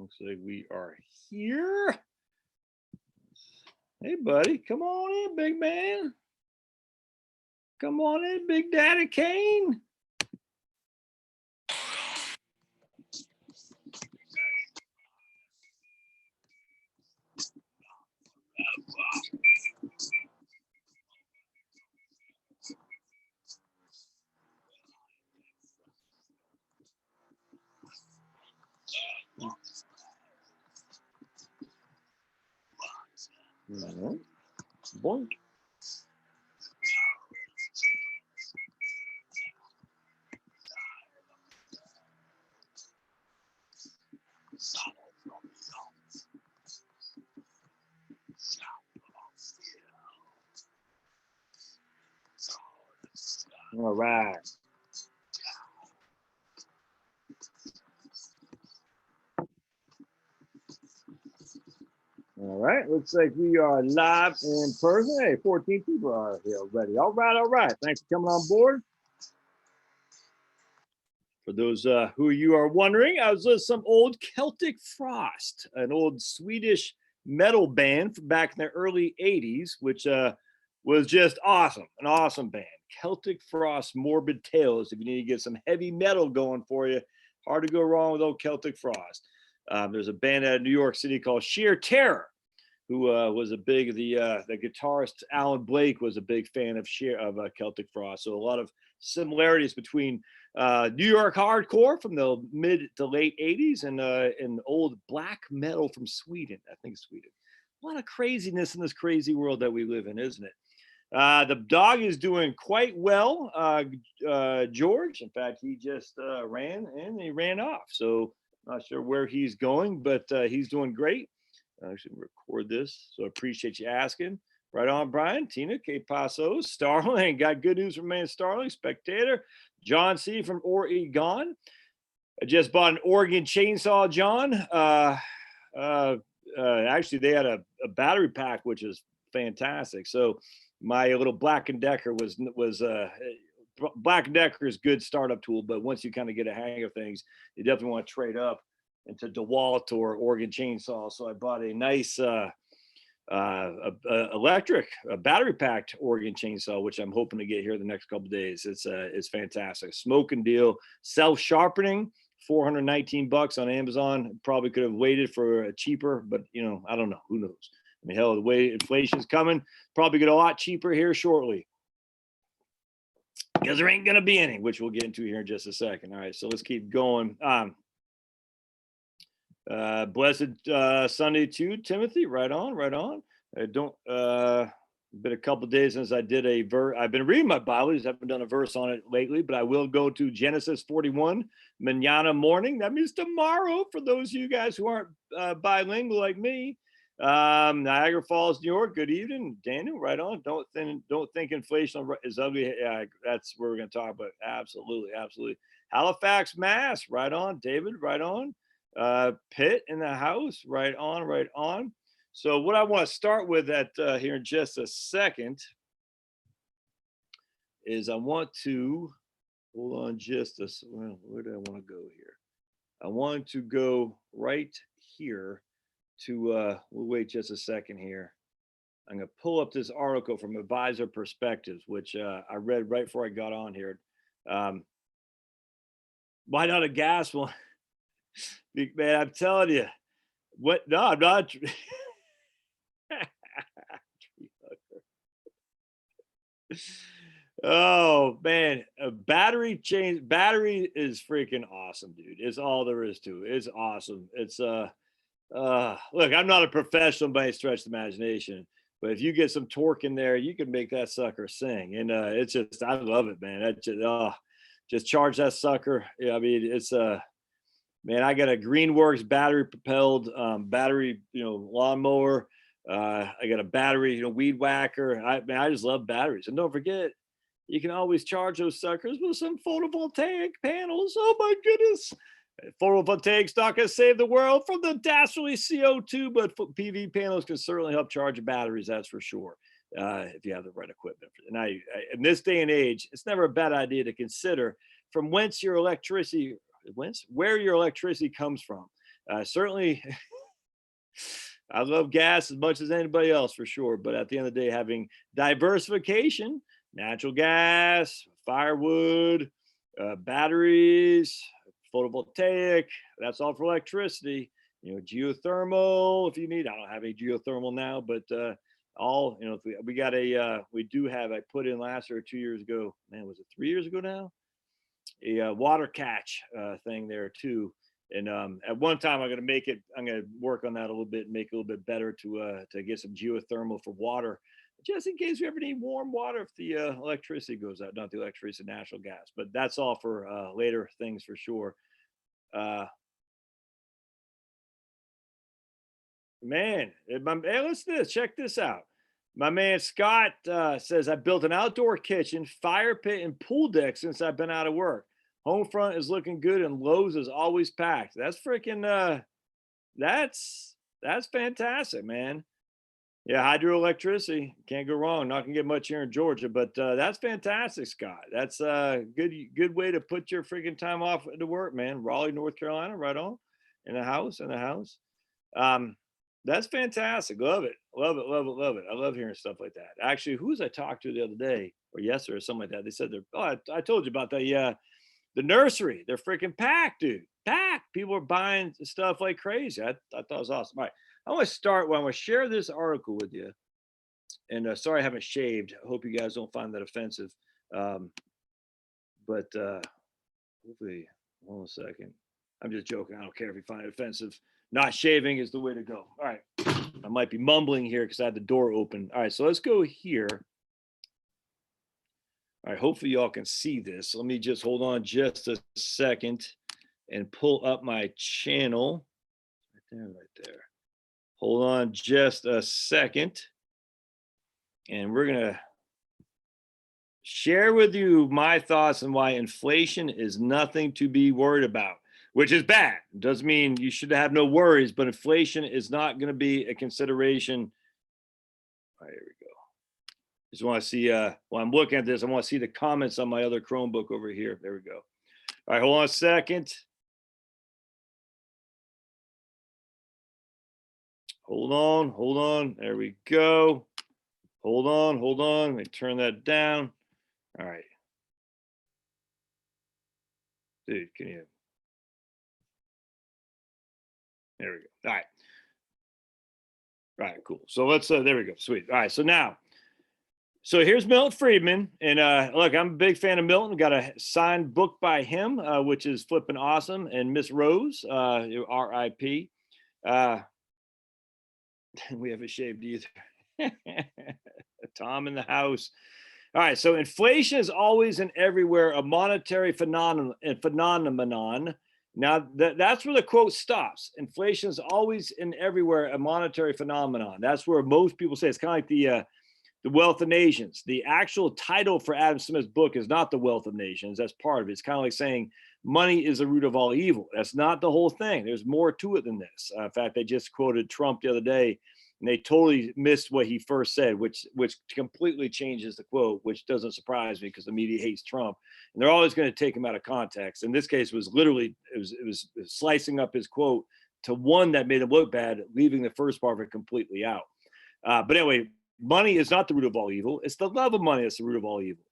Looks like we are here. Hey, buddy, come on in, big man. Come on in, Big Daddy Kane. Boink. All right. All right, looks like we are live in person. Hey, 14 people are here already. All right. Thanks for coming on board. For those who you are wondering, I was listening to some old Celtic Frost, an old Swedish metal band from back in the early 80s, which was just awesome, an awesome band. Celtic Frost, Morbid Tales. If you need to get some heavy metal going for you, hard to go wrong with old Celtic Frost. There's a band out of New York City called Sheer Terror, who was a big, the guitarist Alan Blake was a big fan of Celtic Frost. So a lot of similarities between New York hardcore from the mid to late 80s and old black metal from Sweden. I think Sweden. A lot of craziness in this crazy world that we live in, isn't it? The dog is doing quite well, George. In fact, he just ran and he ran off. So not sure where he's going, but he's doing great. I should record this, so I appreciate you asking. Right on, Brian, Tina, K. Paso, Starling. Got good news from man Starling, Spectator. John C. from Oregon. I just bought an Oregon chainsaw, John. Actually, they had a battery pack, which is fantastic. So my little Black & Decker was Black & Decker is good startup tool, but once you kind of get a hang of things, you definitely want to trade up into DeWalt or Oregon chainsaw. So I bought a nice electric, battery packed Oregon chainsaw, which I'm hoping to get here the next couple of days. It's fantastic. Smoking deal, self sharpening, $419 on Amazon. Probably could have waited for a cheaper, but I don't know. Who knows? I mean, hell, the way inflation's coming, probably get a lot cheaper here shortly. Because there ain't gonna be any, which we'll get into here in just a second. All right, so let's keep going. Blessed Sunday too, Timothy. Right on. I don't. Been a couple of days since I did a verse. I've been reading my Bible. I haven't done a verse on it lately, but I will go to Genesis 41 mañana morning. That means tomorrow for those of you guys who aren't bilingual like me. Niagara Falls, New York. Good evening, Daniel. Right on. Don't think inflation is ugly. Yeah, that's what we're going to talk about. Absolutely. Halifax, Mass. Right on, David. Right on. Pitt in the house. Right on. So what I want to start with here in just a second is I want to hold on just a. Well, where do I want to go here? I want to go right here. We'll wait just a second here. I'm going to pull up this article from Advisor Perspectives, which I read right before I got on here. Why not a gas one? Man, I'm telling you. What? No, I'm not. Oh man, a battery is freaking awesome, dude. It's all there is to it. It's awesome. It's look, I'm not a professional by any stretch of the imagination, but if you get some torque in there, you can make that sucker sing. And it's just, I love it, man. Just charge that sucker. Yeah, I mean, it's man, I got a Greenworks battery propelled battery, lawnmower. I got a battery, weed whacker. I just love batteries. And don't forget, you can always charge those suckers with some photovoltaic panels. Oh my goodness. Photovoltaics not going to save the world from the dastardly CO2, but PV panels can certainly help charge batteries, that's for sure, if you have the right equipment. Now, in this day and age, it's never a bad idea to consider from where your electricity comes from. Certainly, I love gas as much as anybody else for sure. But at the end of the day, having diversification, natural gas, firewood, batteries, photovoltaic, that's all for electricity. Geothermal if you need. I don't have any geothermal now, but all, we got we do have, I put in last year or 2 years ago, man, was it 3 years ago now? A water catch thing there too. And at one time, I'm going to work on that a little bit and make it a little bit better to get some geothermal for water, just in case we ever need warm water if the electricity goes out. Not the electricity, natural gas, but that's all for later things for sure. Man, hey, listen to this. Check this out. My man Scott says, I built an outdoor kitchen, fire pit, and pool deck since I've been out of work. Home front is looking good, and Lowe's is always packed. That's freaking that's fantastic, man. Yeah, hydroelectricity, can't go wrong. Not gonna get much here in Georgia, but that's fantastic, Scott. That's a good way to put your freaking time off to work, man. Raleigh, North Carolina, right on. In the house. Um, that's fantastic. Love it. Love it. Love it. Love it. I love hearing stuff like that. Actually, who was I talked to the other day or yesterday or something like that? They said I told you about the nursery. They're freaking packed, dude. Packed. People are buying stuff like crazy. I thought it was awesome. All right. I want to start. Well, I want to share this article with you. And sorry, I haven't shaved. I hope you guys don't find that offensive. But hopefully, hold on a second. I'm just joking. I don't care if you find it offensive. Not shaving is the way to go. All right. I might be mumbling here because I had the door open. All right. So let's go here. All right. Hopefully y'all can see this. Let me just hold on just a second and pull up my channel. Right there. Hold on just a second. And we're going to share with you my thoughts on why inflation is nothing to be worried about, which is bad. It doesn't mean you should have no worries, but inflation is not going to be a consideration. All right, here we go. Just want to see, while I'm looking at this, I want to see the comments on my other Chromebook over here. There we go. All right, hold on a second. Hold on. There we go. Hold on. Let me turn that down. All right. Dude, can you? There we go. All right. All right, cool. So let's, there we go. Sweet. All right. So here's Milton Friedman. And look, I'm a big fan of Milton. Got a signed book by him, which is flipping awesome. And Miss Rose, RIP. We haven't shaved either. Tom in the house. All right. So inflation is always and everywhere a monetary phenomenon. Now, that's where the quote stops. Inflation is always and everywhere a monetary phenomenon. That's where most people say it's kind of like the Wealth of Nations. The actual title for Adam Smith's book is not The Wealth of Nations. That's part of it. It's kind of like saying money is the root of all evil. That's not the whole thing. There's more to it than this. In fact, they just quoted Trump the other day, and they totally missed what he first said, which completely changes the quote, which doesn't surprise me because the media hates Trump, and they're always going to take him out of context. In this case, it was slicing up his quote to one that made him look bad, leaving the first part of it completely out. But anyway, money is not the root of all evil. It's the love of money that's the root of all evil.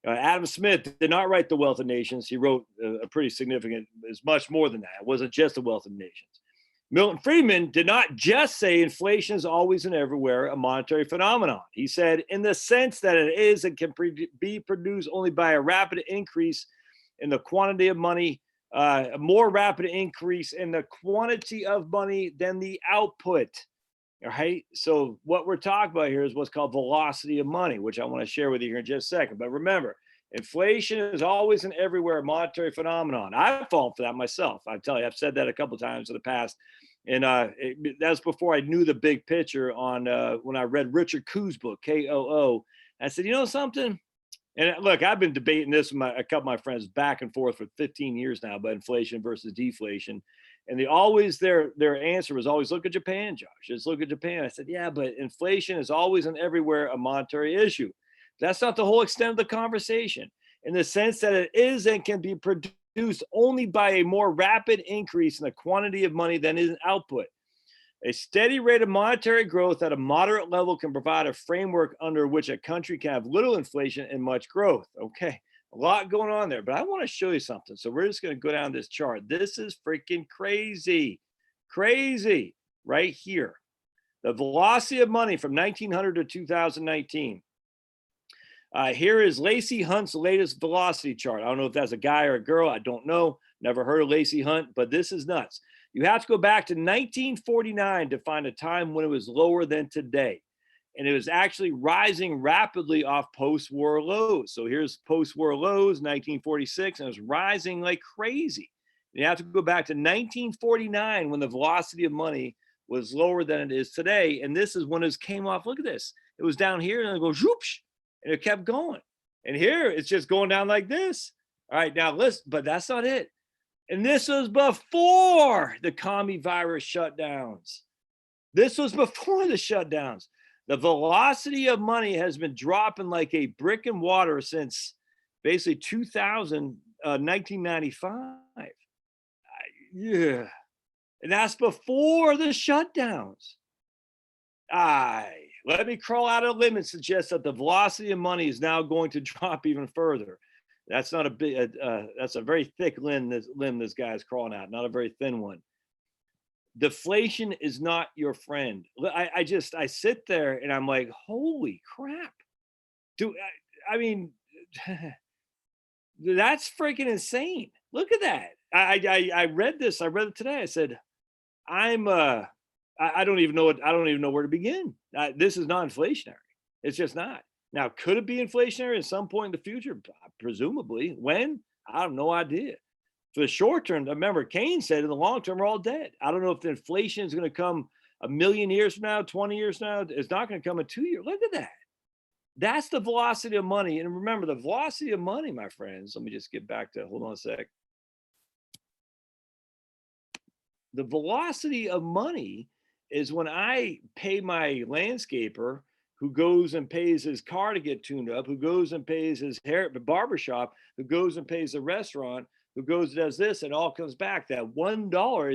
Adam Smith did not write The Wealth of Nations. He wrote a pretty significant, it's much more than that. It wasn't just The Wealth of Nations. Milton Friedman did not just say inflation is always and everywhere a monetary phenomenon. He said, in the sense that it is and can be produced only by a rapid increase in the quantity of money, a more rapid increase in the quantity of money than the output. All right. So what we're talking about here is what's called velocity of money, which I want to share with you here in just a second. But remember, inflation is always and everywhere a monetary phenomenon. I've fallen for that myself. I tell you, I've said that a couple of times in the past. And that's before I knew the big picture on when I read Richard Koo's book, KOO. I said, you know something? And look, I've been debating this with a couple of my friends back and forth for 15 years now about inflation versus deflation. And their answer was always, look at Japan, Josh. Just look at Japan. I said, yeah, but inflation is always and everywhere a monetary issue. That's not the whole extent of the conversation, in the sense that it is and can be produced produced only by a more rapid increase in the quantity of money than is output. A steady rate of monetary growth at a moderate level can provide a framework under which a country can have little inflation and much growth. Okay, a lot going on there, but I want to show you something. So we're just going to go down this chart. This is freaking crazy, crazy right here. The velocity of money from 1900 to 2019. Here is Lacey Hunt's latest velocity chart. I don't know if that's a guy or a girl. I don't know. Never heard of Lacey Hunt, but this is nuts. You have to go back to 1949 to find a time when it was lower than today. And it was actually rising rapidly off post-war lows. So here's post-war lows, 1946, and it was rising like crazy. You have to go back to 1949 when the velocity of money was lower than it is today. And this is when it came off. Look at this. It was down here and it goes, whoosh, and it kept going. And here it's just going down like this. All right, now listen, but that's not it. And this was before the commie virus shutdowns. This was before the shutdowns. The velocity of money has been dropping like a brick in water since basically 1995. Yeah. And that's before the shutdowns. Let me crawl out of a limb and suggest that the velocity of money is now going to drop even further. That's not a big, that's a very thick limb this guy is crawling out, not a very thin one. Deflation is not your friend. I sit there and I'm like, holy crap. I mean, that's freaking insane. Look at that. I read this. I read it today. I said, I don't even know where to begin. This is not inflationary. It's just not. Now, could it be inflationary at some point in the future? Presumably. When? I have no idea. For the short term, remember, Keynes said in the long term, we're all dead. I don't know if the inflation is going to come a million years from now, 20 years from now. It's not going to come in 2 years. Look at that. That's the velocity of money. And remember, the velocity of money, my friends, let me just get back to, hold on a sec. The velocity of money is when I pay my landscaper who goes and pays his car to get tuned up, who goes and pays his hair, the barbershop, who goes and pays the restaurant, who goes and does this, and all comes back. That $1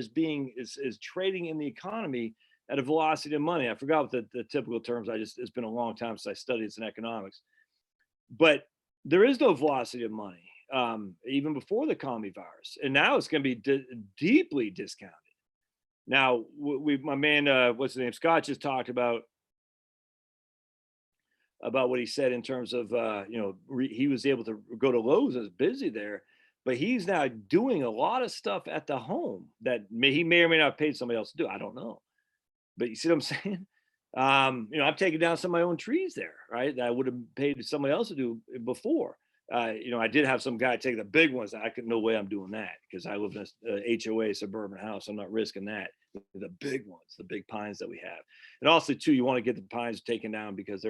is trading in the economy at a velocity of money. I forgot what the typical terms. It's been a long time since I studied this in economics. But there is no velocity of money, even before the commie virus. And now it's going to be deeply discounted. Now, my man, what's his name? Scott just talked about what he said in terms of, he was able to go to Lowe's and was busy there, but he's now doing a lot of stuff at the home that he may or may not have paid somebody else to do. I don't know. But you see what I'm saying? I'm taking down some of my own trees there, right? That I would have paid somebody else to do before. I did have some guy take the big ones. No way I'm doing that because I live in a HOA suburban house. I'm not risking that. The big ones, the big pines that we have. And also too, you want to get the pines taken down because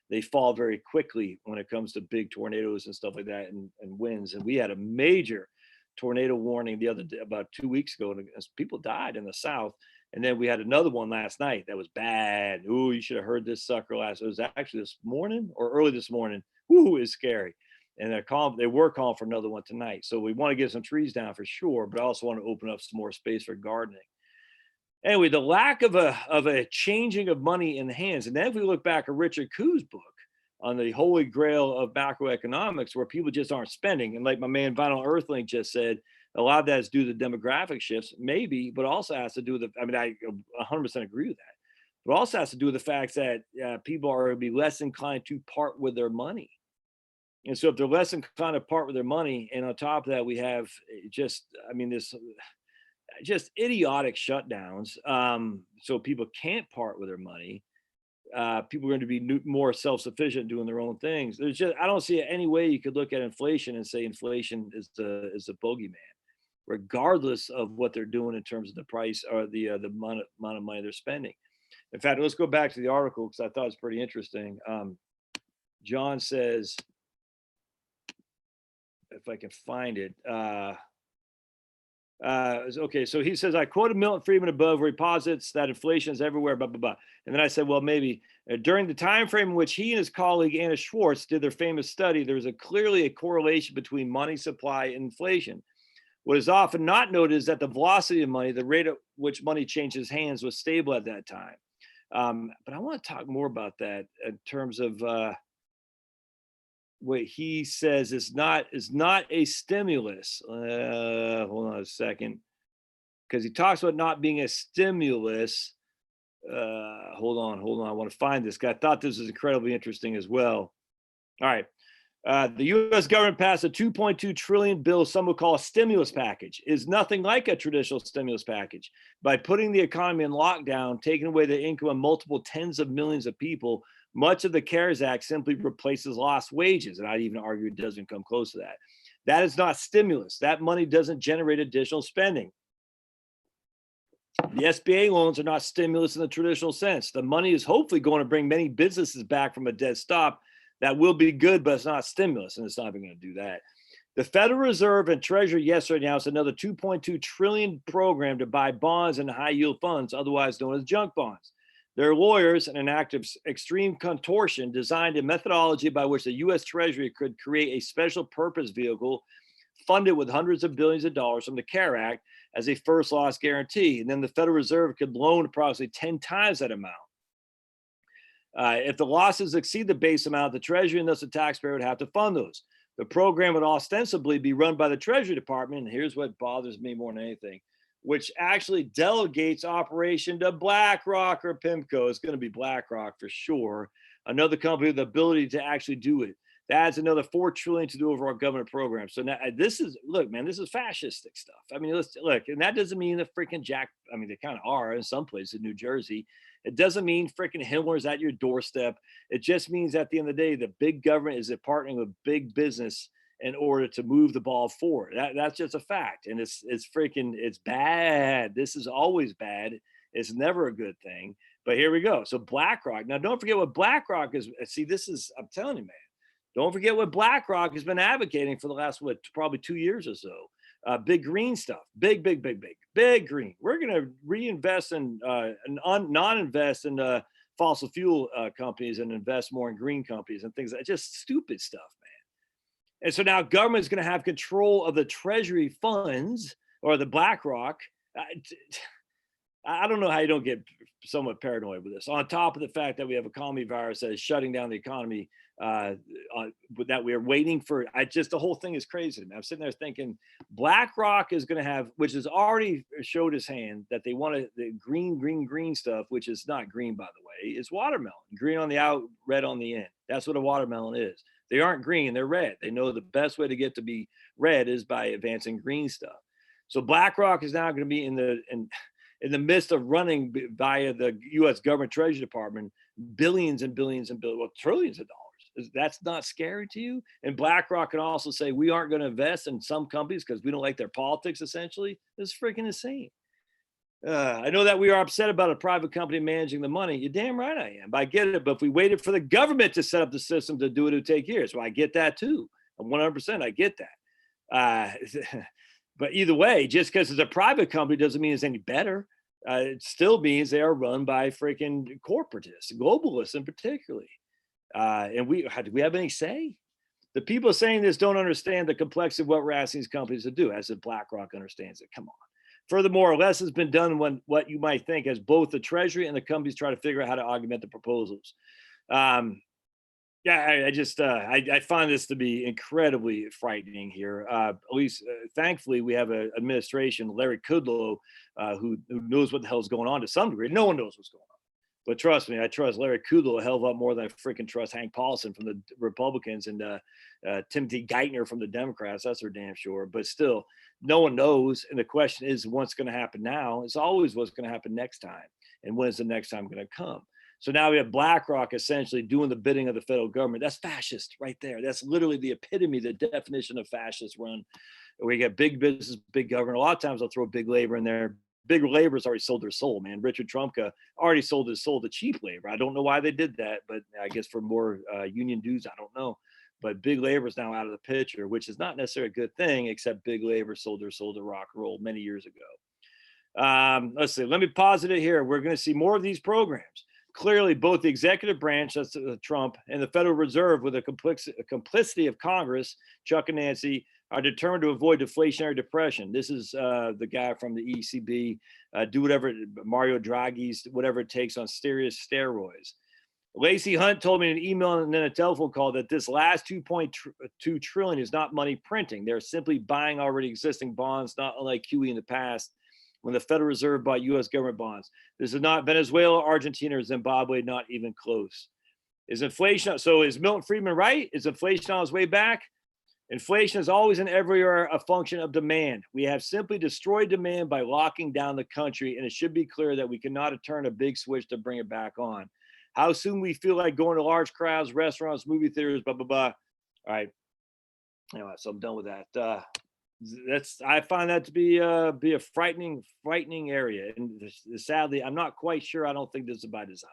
they fall very quickly when it comes to big tornadoes and stuff like that and winds. And we had a major tornado warning the other day, about 2 weeks ago, and people died in the South. And then we had another one last night that was bad. Ooh, you should have heard this sucker last. It was actually this morning or early this morning. Ooh, it's scary. And they were calling for another one tonight. So we want to get some trees down for sure, but I also want to open up some more space for gardening. Anyway, the lack of a changing of money in the hands. And then if we look back at Richard Kuh's book on the holy grail of macroeconomics, where people just aren't spending. And like my man Vinyl Earthling just said, a lot of that is due to demographic shifts, maybe, but also has to do with I 100% agree with that. But also has to do with the fact that people are going to be less inclined to part with their money. And so if they're less inclined to part with their money, and on top of that, we have this just idiotic shutdowns. So people can't part with their money. People are going to be more self-sufficient doing their own things. I don't see any way you could look at inflation and say inflation is the bogeyman, regardless of what they're doing in terms of the price or the amount of money they're spending. In fact, let's go back to the article because I thought it was pretty interesting. John says, if I can find it. Okay, so he says, I quoted Milton Friedman above where he posits that inflation is everywhere, blah, blah, blah. And then I said, well, maybe during the time frame in which he and his colleague Anna Schwartz did their famous study, there was clearly a correlation between money supply and inflation. What is often not noted is that the velocity of money, the rate at which money changes hands, was stable at that time. But I want to talk more about that in terms of what he says is not a stimulus. Hold on a second, because he talks about not being a stimulus. Hold on. I want to find this guy. I thought this was incredibly interesting as well. All right. The U.S. government passed a $2.2 trillion bill, some would call a stimulus package. It is nothing like a traditional stimulus package. By putting the economy in lockdown, taking away the income of multiple tens of millions of people, much of the CARES Act simply replaces lost wages. And I'd even argue it doesn't come close to that. That is not stimulus. That money doesn't generate additional spending. The SBA loans are not stimulus in the traditional sense. The money is hopefully going to bring many businesses back from a dead stop. That will be good, but it's not stimulus, and it's not even going to do that. The Federal Reserve and Treasury yesterday announced another $2.2 trillion program to buy bonds and high yield funds, otherwise known as junk bonds. Their lawyers, in an act of extreme contortion, designed a methodology by which the U.S. Treasury could create a special purpose vehicle funded with hundreds of billions of dollars from the CARE Act as a first loss guarantee. And then the Federal Reserve could loan approximately 10 times that amount. If the losses exceed the base amount, the Treasury and thus the taxpayer would have to fund those. The program would ostensibly be run by the Treasury Department, and here's what bothers me more than anything, which actually delegates operation to BlackRock or PIMCO. It's going to be BlackRock for sure, another company with the ability to actually do it. That adds another $4 trillion to the overall government program. So now this is, look, man, this is fascistic stuff. I mean, let's look, and that doesn't mean the freaking I mean, they kind of are in some places in New Jersey. It doesn't mean freaking Himmler's at your doorstep. It just means at the end of the day, the big government is partnering with big business in order to move the ball forward. That's just a fact. And it's bad. This is always bad. It's never a good thing. But here we go. So BlackRock. Now, don't forget what BlackRock is. See, I'm telling you, man. Don't forget what BlackRock has been advocating for the last, probably 2 years or so. Big green stuff, big green. We're going to reinvest in non-invest in fossil fuel companies and invest more in green companies and things like just stupid stuff, man. And so now government is going to have control of the Treasury funds or the BlackRock. I don't know how you don't get somewhat paranoid with this. On top of the fact that we have a economy virus that is shutting down the economy, that we're waiting for. The whole thing is crazy to me. I'm sitting there thinking BlackRock is going to have, which has already showed his hand that they want the green stuff, which is not green, by the way, is watermelon. Green on the out, red on the end. That's what a watermelon is. They aren't green, they're red. They know the best way to get to be red is by advancing green stuff. So BlackRock is now going to be in the midst of running via the U.S. government Treasury Department billions and billions and billions, trillions of dollars. That's not scary to you? And BlackRock can also say, we aren't going to invest in some companies because we don't like their politics, essentially. This is freaking insane. I know that we are upset about a private company managing the money. You're damn right I am. I get it. But if we waited for the government to set up the system to do it, it would take years. Well, I get that too. 100%, I get that. But either way, just because it's a private company doesn't mean it's any better. It still means they are run by freaking corporatists, globalists in particularly. And do we have any say? The people saying this don't understand the complexity of what we're asking these companies to do, as if BlackRock understands it. Come on. Furthermore, less has been done when what you might think as both the Treasury and the companies try to figure out how to augment the proposals. I find this to be incredibly frightening here. At least, thankfully, we have an administration, Larry Kudlow, who knows what the hell is going on to some degree. No one knows what's going on. But trust me, I trust Larry Kudlow a hell of a lot more than I freaking trust Hank Paulson from the Republicans and Timothy Geithner from the Democrats. That's for damn sure. But still, no one knows. And the question is, what's going to happen now? It's always what's going to happen next time. And when is the next time going to come? So now we have BlackRock essentially doing the bidding of the federal government. That's fascist right there. That's literally the epitome, the definition of fascist run. We get big business, big government. A lot of times I'll throw big labor in there. Big labor's already sold their soul, man. Richard Trumka already sold his soul to cheap labor. I don't know why they did that, but I guess for more union dues, I don't know. But big labor is now out of the picture, which is not necessarily a good thing, except big labor sold their soul to rock and roll many years ago. Let's see. Let me posit it here. We're going to see more of these programs. Clearly, both the executive branch, that's Trump, and the Federal Reserve, with a complicity of Congress, Chuck and Nancy, are determined to avoid deflationary depression. This is the guy from the ECB. Do whatever, Mario Draghi's, whatever it takes on serious steroids. Lacey Hunt told me in an email and then a telephone call that this last 2.2 trillion is not money printing. They're simply buying already existing bonds, not unlike QE in the past when the Federal Reserve bought U.S. government bonds. This is not Venezuela, Argentina, or Zimbabwe, not even close. Is inflation, so is Milton Friedman right? Is inflation on its way back? Inflation is always and everywhere a function of demand. We have simply destroyed demand by locking down the country, and it should be clear that we cannot turn a big switch to bring it back on. How soon we feel like going to large crowds, restaurants, movie theaters, blah, blah, blah. All right. Anyway, so I'm done with that. I find that to be a frightening area. And sadly, I'm not quite sure. I don't think this is by design,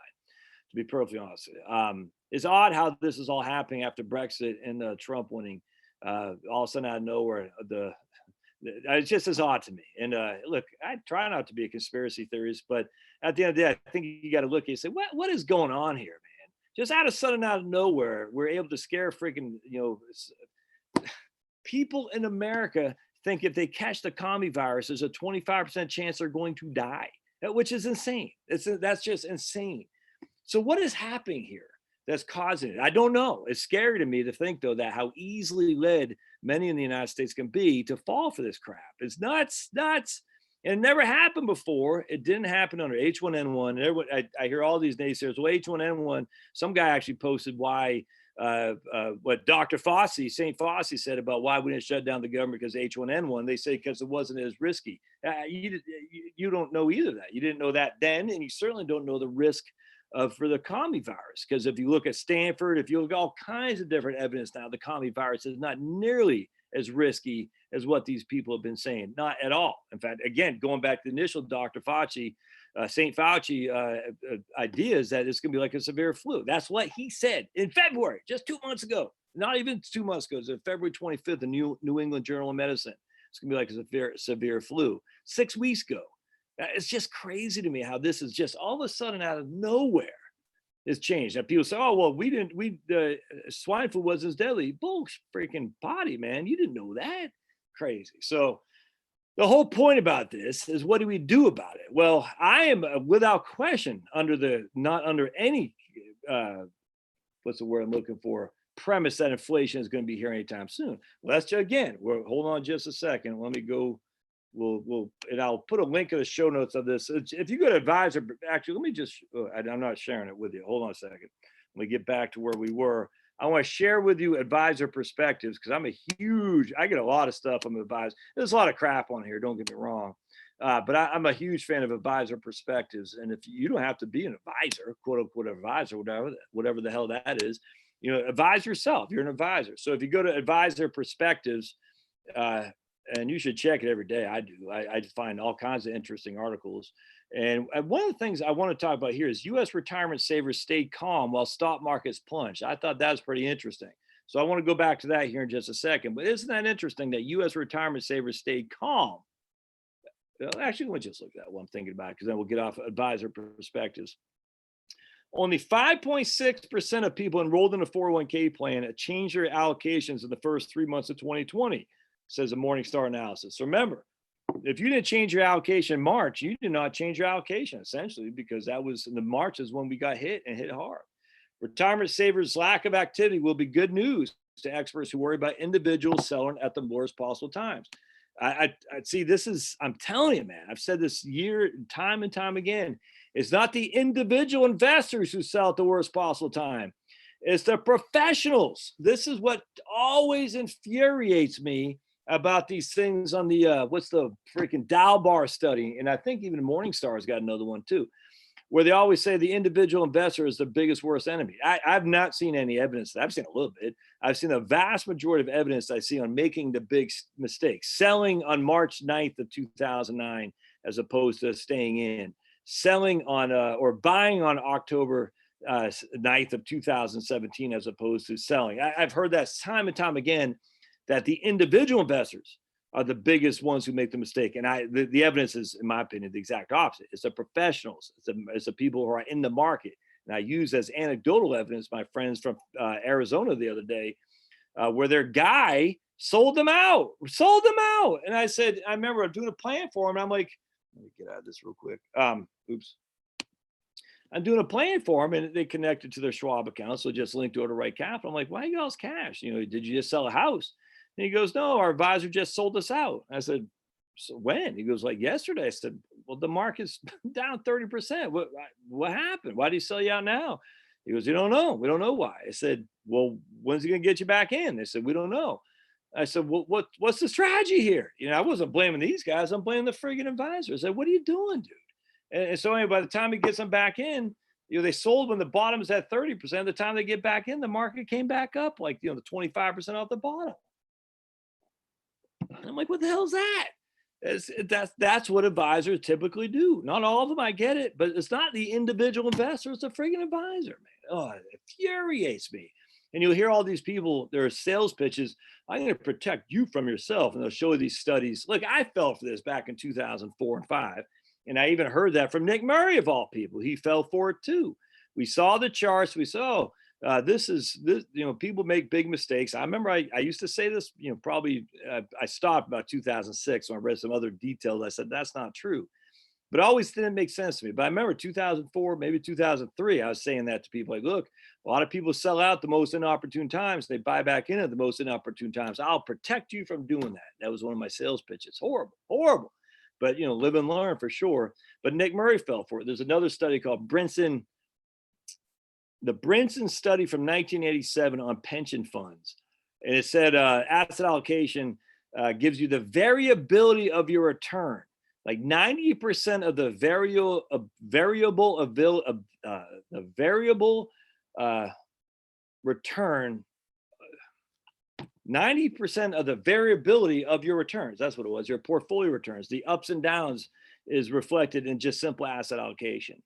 to be perfectly honest with you. It's odd how this is all happening after Brexit and Trump winning. All of a sudden out of nowhere, it's just as odd to me. And look, I try not to be a conspiracy theorist, but at the end of the day, I think you got to look and say, what is going on here, man? Just out of nowhere, we're able to scare freaking, people in America think if they catch the commie virus, there's a 25% chance they're going to die, which is insane. That's just insane. So what is happening here that's causing it? I don't know. It's scary to me to think, though, that how easily led many in the United States can be to fall for this crap. It's nuts. And it never happened before. It didn't happen under H1N1. And everyone, I hear all these naysayers. Well, H1N1, some guy actually posted why, what Dr. Fauci, St. Fauci said about why we didn't shut down the government because H1N1. They say because it wasn't as risky. You don't know either of that. You didn't know that then, and you certainly don't know the risk for the commie virus. Because if you look at Stanford, if you look at all kinds of different evidence now, the commie virus is not nearly as risky as what these people have been saying. Not at all. In fact, again, going back to the initial Dr. Fauci, St. Fauci ideas that it's going to be like a severe flu. That's what he said in February, just 2 months ago. Not even 2 months ago. It was February 25th, the New England Journal of Medicine. It's going to be like a severe flu. 6 weeks ago. It's just crazy to me how this is just all of a sudden out of nowhere has changed. And people say, oh, well, swine flu wasn't as deadly. Bull freaking potty, man. You didn't know that. Crazy. So the whole point about this is, what do we do about it? Well, I am without question not under any, what's the word I'm looking for, premise that inflation is going to be here anytime soon. Well, that's again, hold on just a second. Let me go. And I'll put a link in the show notes of this. If you go to Advisor, actually, let me just, I'm not sharing it with you. Hold on a second. Let me get back to where we were. I want to share with you Advisor perspectives because I get a lot of stuff from Advisor. There's a lot of crap on here, don't get me wrong. But I'm a huge fan of Advisor perspectives. And if you don't have to be an advisor, quote unquote advisor, whatever the hell that is, advise yourself. You're an advisor. So if you go to Advisor perspectives, and you should check it every day. I do. I find all kinds of interesting articles. And one of the things I want to talk about here is U.S. retirement savers stayed calm while stock markets plunged. I thought that was pretty interesting. So I want to go back to that here in just a second. But isn't that interesting that U.S. retirement savers stayed calm? Actually, let me just look at that while I'm thinking about it, because then we'll get off Advisor perspectives. Only 5.6% of people enrolled in a 401k plan changed their allocations in the first 3 months of 2020. Says a Morningstar analysis. So remember, if you didn't change your allocation in March, you did not change your allocation, essentially, because that was in the March is when we got hit hard. Retirement savers' lack of activity will be good news to experts who worry about individuals selling at the worst possible times. I see this is, I'm telling you, man, I've said this time and time again. It's not the individual investors who sell at the worst possible time. It's the professionals. This is what always infuriates me about these things on the, what's the freaking Dalbar study? And I think even Morningstar has got another one too, where they always say the individual investor is the biggest, worst enemy. I've not seen any evidence. I've seen a little bit. I've seen the vast majority of evidence I see on making the big mistakes, selling on March 9th of 2009, as opposed to staying in, selling on, or buying on October 9th of 2017, as opposed to selling. I've heard that time and time again, that the individual investors are the biggest ones who make the mistake. And the evidence is, in my opinion, the exact opposite. It's the professionals. It's the people who are in the market. And I use as anecdotal evidence my friends from Arizona the other day, where their guy sold them out, sold them out. And I said, I remember I'm doing a plan for them. And I'm like, let me get out of this real quick. Oops. I'm doing a plan for them, and they connected to their Schwab account. So just linked to Right Capital. I'm like, why you got all this cash? You know, did you just sell a house? And he goes, no, our advisor just sold us out. I said, so when? He goes, like yesterday. I said, well, the market's down 30%. What happened? Why did he sell you out now? He goes, you don't know. We don't know why. I said, well, when's he going to get you back in? They said, we don't know. I said, well, what's the strategy here? You know, I wasn't blaming these guys. I'm blaming the friggin' advisor. I said, what are you doing, dude? And so anyway, by the time he gets them back in, you know, they sold when the bottom's at 30%. The time they get back in, the market came back up like, you know, the 25% off the bottom. I'm like, what the hell is that? That's what advisors typically do. Not all of them, I get it, but it's not the individual investor, it's a friggin' advisor, man. Oh, it infuriates me. And you'll hear all these people, their sales pitches, I'm going to protect you from yourself. And they'll show you these studies. Look, I fell for this back in 2004 and 5. And I even heard that from Nick Murray, of all people. He fell for it too. We saw the charts. We saw, this, you know, people make big mistakes. I remember I used to say this, you know, probably I stopped about 2006 when I read some other details. I said, that's not true. But it always didn't make sense to me. But I remember 2004, maybe 2003, I was saying that to people like, look, a lot of people sell out the most inopportune times. They buy back in at the most inopportune times. I'll protect you from doing that. That was one of my sales pitches. Horrible, horrible. But, you know, live and learn for sure. But Nick Murray fell for it. There's another study called the Brinson study from 1987 on pension funds. And it said asset allocation gives you the variability of your return. Like 90% of the variable return, 90% of the variability of your returns. That's what it was. Your portfolio returns, the ups and downs is reflected in just simple asset allocation.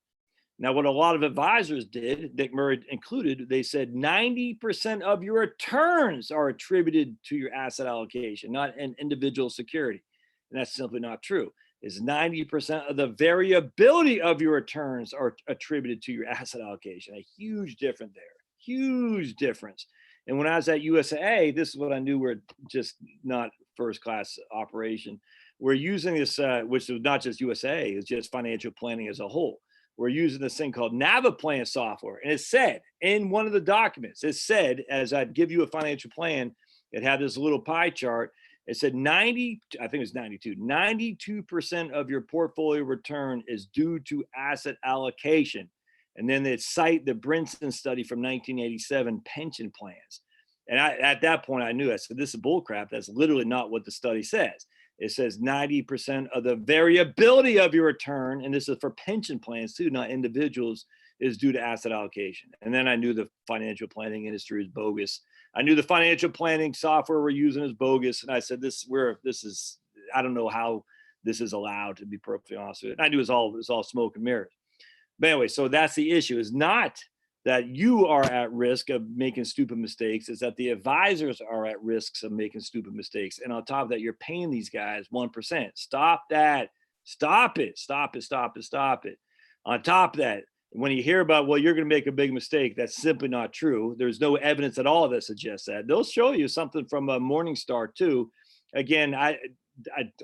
Now, what a lot of advisors did, Nick Murray included, they said 90% of your returns are attributed to your asset allocation, not an individual security. And that's simply not true. Is 90% of the variability of your returns are attributed to your asset allocation. A huge difference there, huge difference. And when I was at USAA, this is what I knew we're just not first class operation. We're using this, which is not just USAA, it's just financial planning as a whole. We're using this thing called Naviplan software. And it said in one of the documents, it said, as I'd give you a financial plan, it had this little pie chart. It said 92% of your portfolio return is due to asset allocation. And then they cite the Brinson study from 1987 pension plans. And at that point, I knew, I said, this is bullcrap. That's literally not what the study says. It says 90% of the variability of your return, and this is for pension plans too, not individuals, is due to asset allocation. And then I knew the financial planning industry is bogus. I knew the financial planning software we're using is bogus. And I said, I don't know how this is allowed, to be perfectly honest with you. And I knew it was all smoke and mirrors. But anyway, so that's the issue, is not that you are at risk of making stupid mistakes, is that the advisors are at risks of making stupid mistakes. And on top of that, you're paying these guys 1%. Stop that. Stop it. Stop it. Stop it. Stop it. On top of that, when you hear about, well, you're going to make a big mistake, that's simply not true. There's no evidence at all that suggests that. They'll show you something from a Morningstar too. Again, I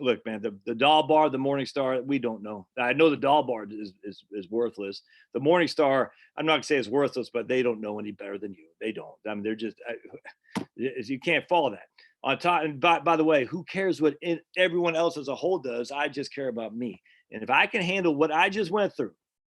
look, man, the doll bar, the Morningstar, we don't know. I know the doll bar is worthless. The Morningstar, I'm not gonna say it's worthless, but they don't know any better than you. They don't. I mean, they're just, you can't follow that. On top, and by the way, who cares what everyone else as a whole does? I just care about me. And if I can handle what I just went through,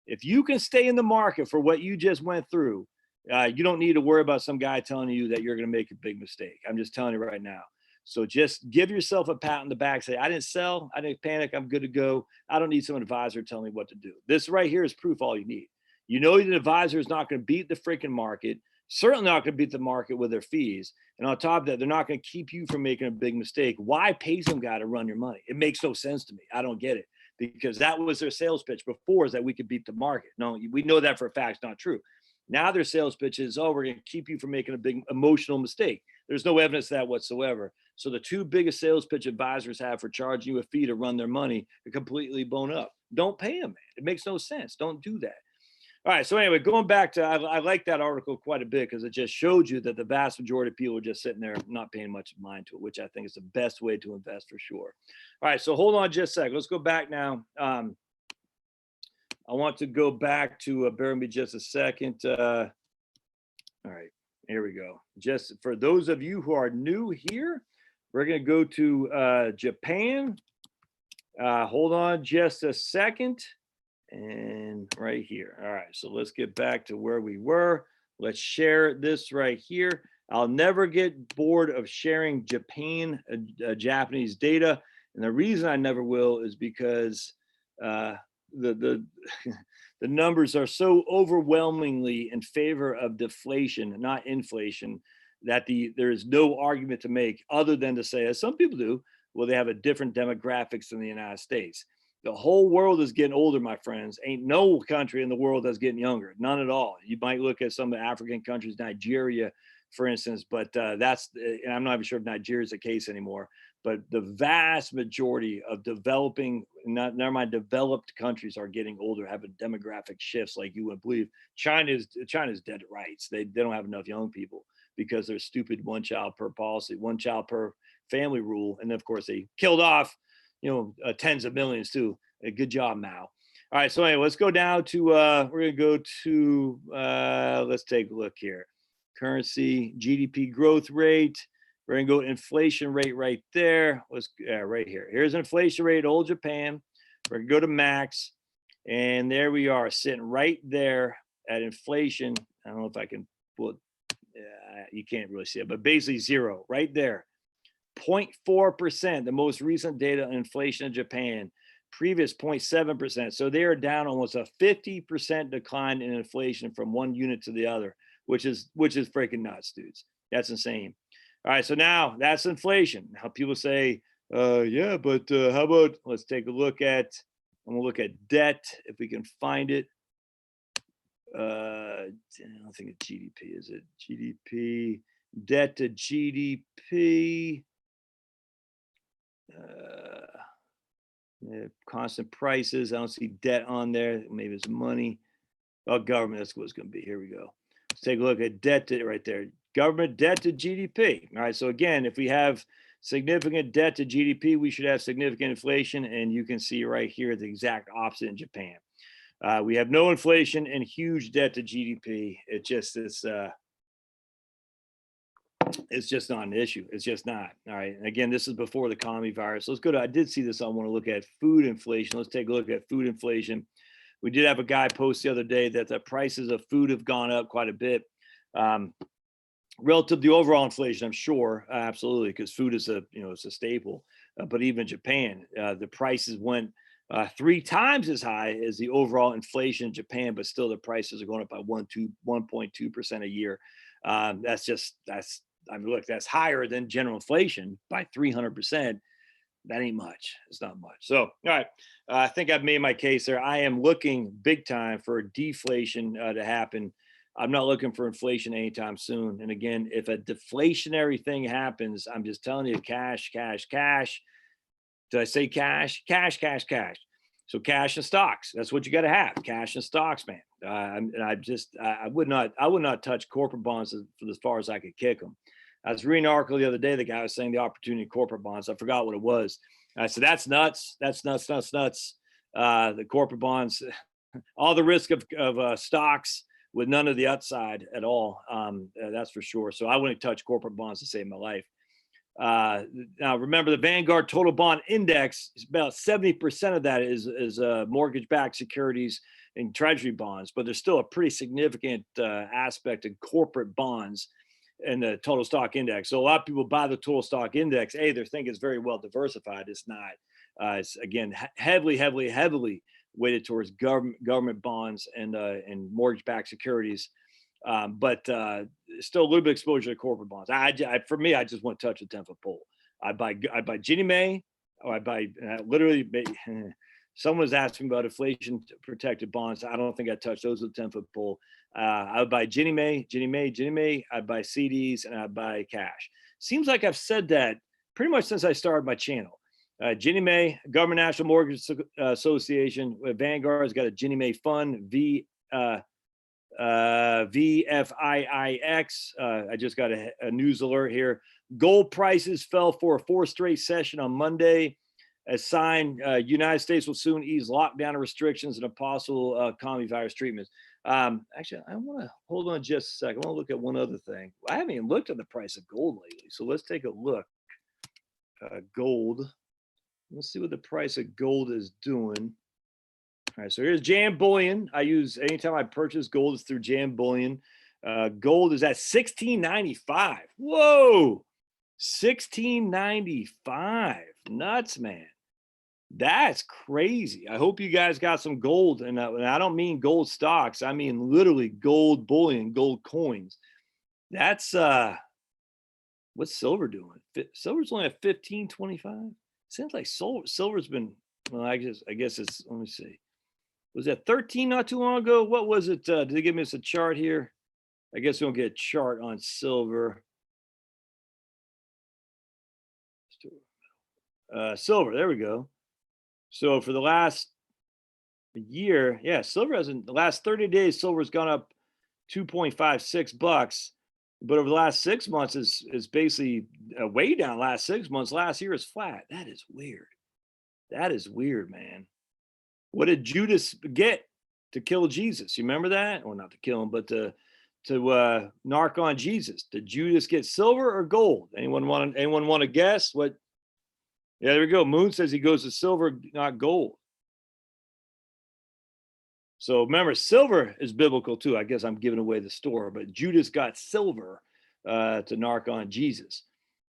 if you can stay in the market for what you just went through, you don't need to worry about some guy telling you that you're going to make a big mistake. I'm just telling you right now. So just give yourself a pat on the back. Say, I didn't sell. I didn't panic. I'm good to go. I don't need some advisor telling me what to do. This right here is proof all you need. You know, the advisor is not going to beat the freaking market. Certainly not going to beat the market with their fees. And on top of that, they're not going to keep you from making a big mistake. Why pay some guy to run your money? It makes no sense to me. I don't get it. Because that was their sales pitch before, is that we could beat the market. No, we know that for a fact. It's not true. Now their sales pitch is, oh, we're going to keep you from making a big emotional mistake. There's no evidence of that whatsoever. So the two biggest sales pitch advisors have for charging you a fee to run their money are completely blown up. Don't pay them, man. It makes no sense. Don't do that. All right. So anyway, going back to, I like that article quite a bit because it just showed you that the vast majority of people are just sitting there not paying much mind to it, which I think is the best way to invest for sure. All right. So hold on just a second. Let's go back now. I want to go back to, bear with me just a second. All right. Here we go. Just for those of you who are new here, we're going to go to Japan. Hold on just a second. And right here. All right, so let's get back to where we were. Let's share this right here. I'll never get bored of sharing Japanese data. And the reason I never will is because the the numbers are so overwhelmingly in favor of deflation, not inflation, that there is no argument to make other than to say, as some people do, well, they have a different demographics than the United States. The whole world is getting older, my friends. Ain't no country in the world that's getting younger. None at all. You might look at some of the African countries, Nigeria, for instance, but and I'm not even sure if Nigeria is the case anymore. But the vast majority of developing, never mind developed countries, are getting older, having demographic shifts like you wouldn't believe. China's dead to rights. They don't have enough young people because their stupid one child per policy, one child per family rule, and of course they killed off tens of millions too. Good job, Mao. All right, so anyway, let's go down to we're gonna go to let's take a look here. Currency, GDP growth rate. We're gonna go inflation rate right there. Let's right here. Here's inflation rate, old Japan. We're gonna go to max, and there we are, sitting right there at inflation. I don't know if I can put. You can't really see it, but basically zero right there. 0.4%, the most recent data on inflation in Japan, previous 0.7%. So they are down almost a 50% decline in inflation from one unit to the other, which is freaking nuts, dudes. That's insane. All right, so now that's inflation. How people say, yeah, but how about, let's take a look at, I'm gonna look at debt if we can find it. I don't think it's GDP, is it? GDP, debt to GDP. Constant prices. I don't see debt on there. Maybe it's money. Oh, government. That's what it's going to be. Here we go. Let's take a look at debt to, right there. Government debt to GDP. All right. So again, if we have significant debt to GDP, we should have significant inflation. And you can see right here the exact opposite in Japan. We have no inflation and huge debt to GDP. It just is. It's just not an issue. It's just not. All right. And again, this is before the economy virus. Let's go to, I did see this. I want to look at food inflation. Let's take a look at food inflation. We did have a guy post the other day that the prices of food have gone up quite a bit. Relative to the overall inflation, I'm sure, absolutely, because food is it's a staple. But even Japan, the prices went 3 times as high as the overall inflation in Japan, but still the prices are going up by 1.2% a year. I mean, look, that's higher than general inflation by 300%. That ain't much. It's not much. So, all right. I think I've made my case there. I am looking big time for deflation to happen. I'm not looking for inflation anytime soon. And again, if a deflationary thing happens, I'm just telling you, cash, cash, cash. Did I say cash? Cash, cash, cash. So cash and stocks. That's what you got to have. Cash and stocks, man. I would not touch corporate bonds as far as I could kick them. I was reading an article the other day. The guy was saying the opportunity in corporate bonds. I forgot what it was. I said, that's nuts. That's nuts, nuts, nuts. The corporate bonds, all the risk of stocks with none of the upside at all. That's for sure. So I wouldn't touch corporate bonds to save my life. Now, remember the Vanguard Total Bond Index is about 70% of that is mortgage-backed securities and treasury bonds, but there's still a pretty significant aspect of corporate bonds in the total stock index. So a lot of people buy the total stock index. They think it's very well diversified. It's not. It's again heavily weighted towards government bonds and mortgage-backed securities. But still a little bit of exposure to corporate bonds. For me, I just want to touch a 10-foot pole. I buy Ginnie Mae, or I buy literally. Someone was asking about inflation protected bonds. I don't think I touch those with a 10-foot pole. I would buy Ginnie Mae. I'd buy CDs and I'd buy cash. Seems like I've said that pretty much since I started my channel. Ginnie Mae, Government National Mortgage Association, Vanguard's got a Ginnie Mae fund, VFIIX. I just got a news alert here. Gold prices fell for a 4th straight session on Monday. A sign United States will soon ease lockdown restrictions and a possible economy virus treatments. Actually, I want to hold on just a second. I want to look at one other thing. I haven't even looked at the price of gold lately, so let's take a look. Gold. Let's see what the price of gold is doing. All right, so here's Jam Bullion. I use anytime I purchase gold, it's through Jam Bullion. Gold is at $16.95. Whoa, $16.95. Nuts, man. That's crazy. I hope you guys got some gold, and I don't mean gold stocks. I mean literally gold bullion, gold coins. That's what's silver doing? Silver's only at $15.25. Seems like silver's been. Well, I guess it's. Let me see. Was that 13 not too long ago? What was it? Did they give us a chart here? I guess we don't get a chart on silver. Silver. There we go. So for the last year, yeah, silver hasn't. The last 30 days, silver's gone up $2.56. But over the last 6 months is basically way down. Last 6 months, last year is flat. That is weird. That is weird, man. What did Judas get to kill Jesus? You remember that? Or not to kill him, but to narc on Jesus. Did Judas get silver or gold? Anyone want to guess? What? Yeah, there we go. Moon says he goes to silver, not gold. So remember, silver is biblical too. I guess I'm giving away the store, but Judas got silver to narc on Jesus.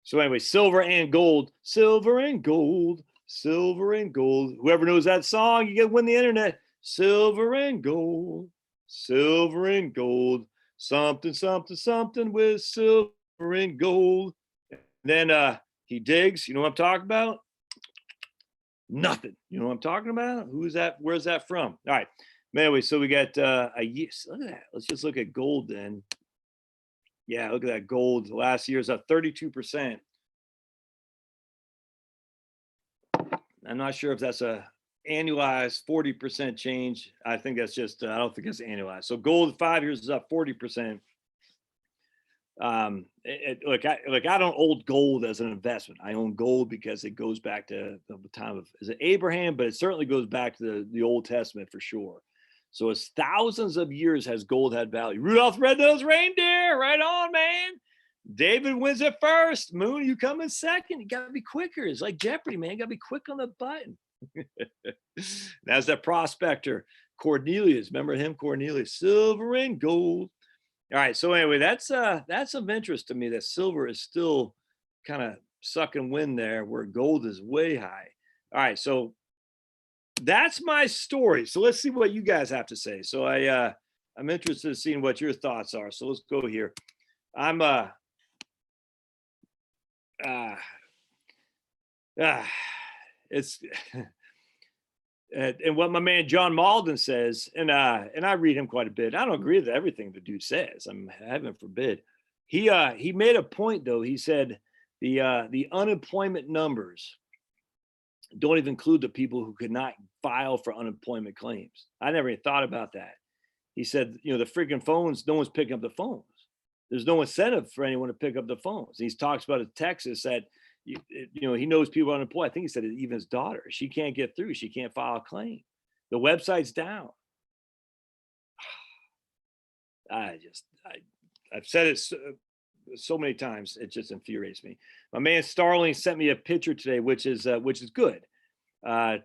So anyway, silver and gold, silver and gold, silver and gold. Whoever knows that song, you get win the internet. Silver and gold, silver and gold, something, something, something with silver and gold. And then he digs. You know what I'm talking about? Nothing. You know what I'm talking about? Who is that? Where's that from? All right. Anyway, so we got a year. Look at that. Let's just look at gold then. Yeah, look at that gold. Last year's up 32%. I'm not sure if that's a annualized 40% change. I think that's just, I don't think it's annualized. So gold 5 years is up 40%. Look, I don't own gold as an investment. I own gold because it goes back to the time of, is it Abraham? But it certainly goes back to the Old Testament for sure. So it's thousands of years has gold had value. Rudolph the Red-Nosed Reindeer, right on, man. David wins it first. Moon, you come in second. You got to be quicker. It's like Jeopardy, man. You got to be quick on the button. That's that prospector, Cornelius. Remember him, Cornelius? Silver and gold. All right. So anyway, that's of interest to me that silver is still kind of sucking wind there where gold is way high. All right. So that's my story. So let's see what you guys have to say. So I'm interested in seeing what your thoughts are. So let's go here. I'm it's and what my man John Malden says, and I read him quite a bit. I don't agree with everything the dude says. I'm heaven forbid. He made a point though. He said the unemployment numbers don't even include the people who could not file for unemployment claims. I never even thought about that. He said, the freaking phones, no one's picking up the phones. There's no incentive for anyone to pick up the phones. He talks about in Texas that, he knows people are unemployed. I think he said even his daughter, she can't get through. She can't file a claim. The website's down. I've said it so many times, it just infuriates me. My man Starling sent me a picture today, which is good.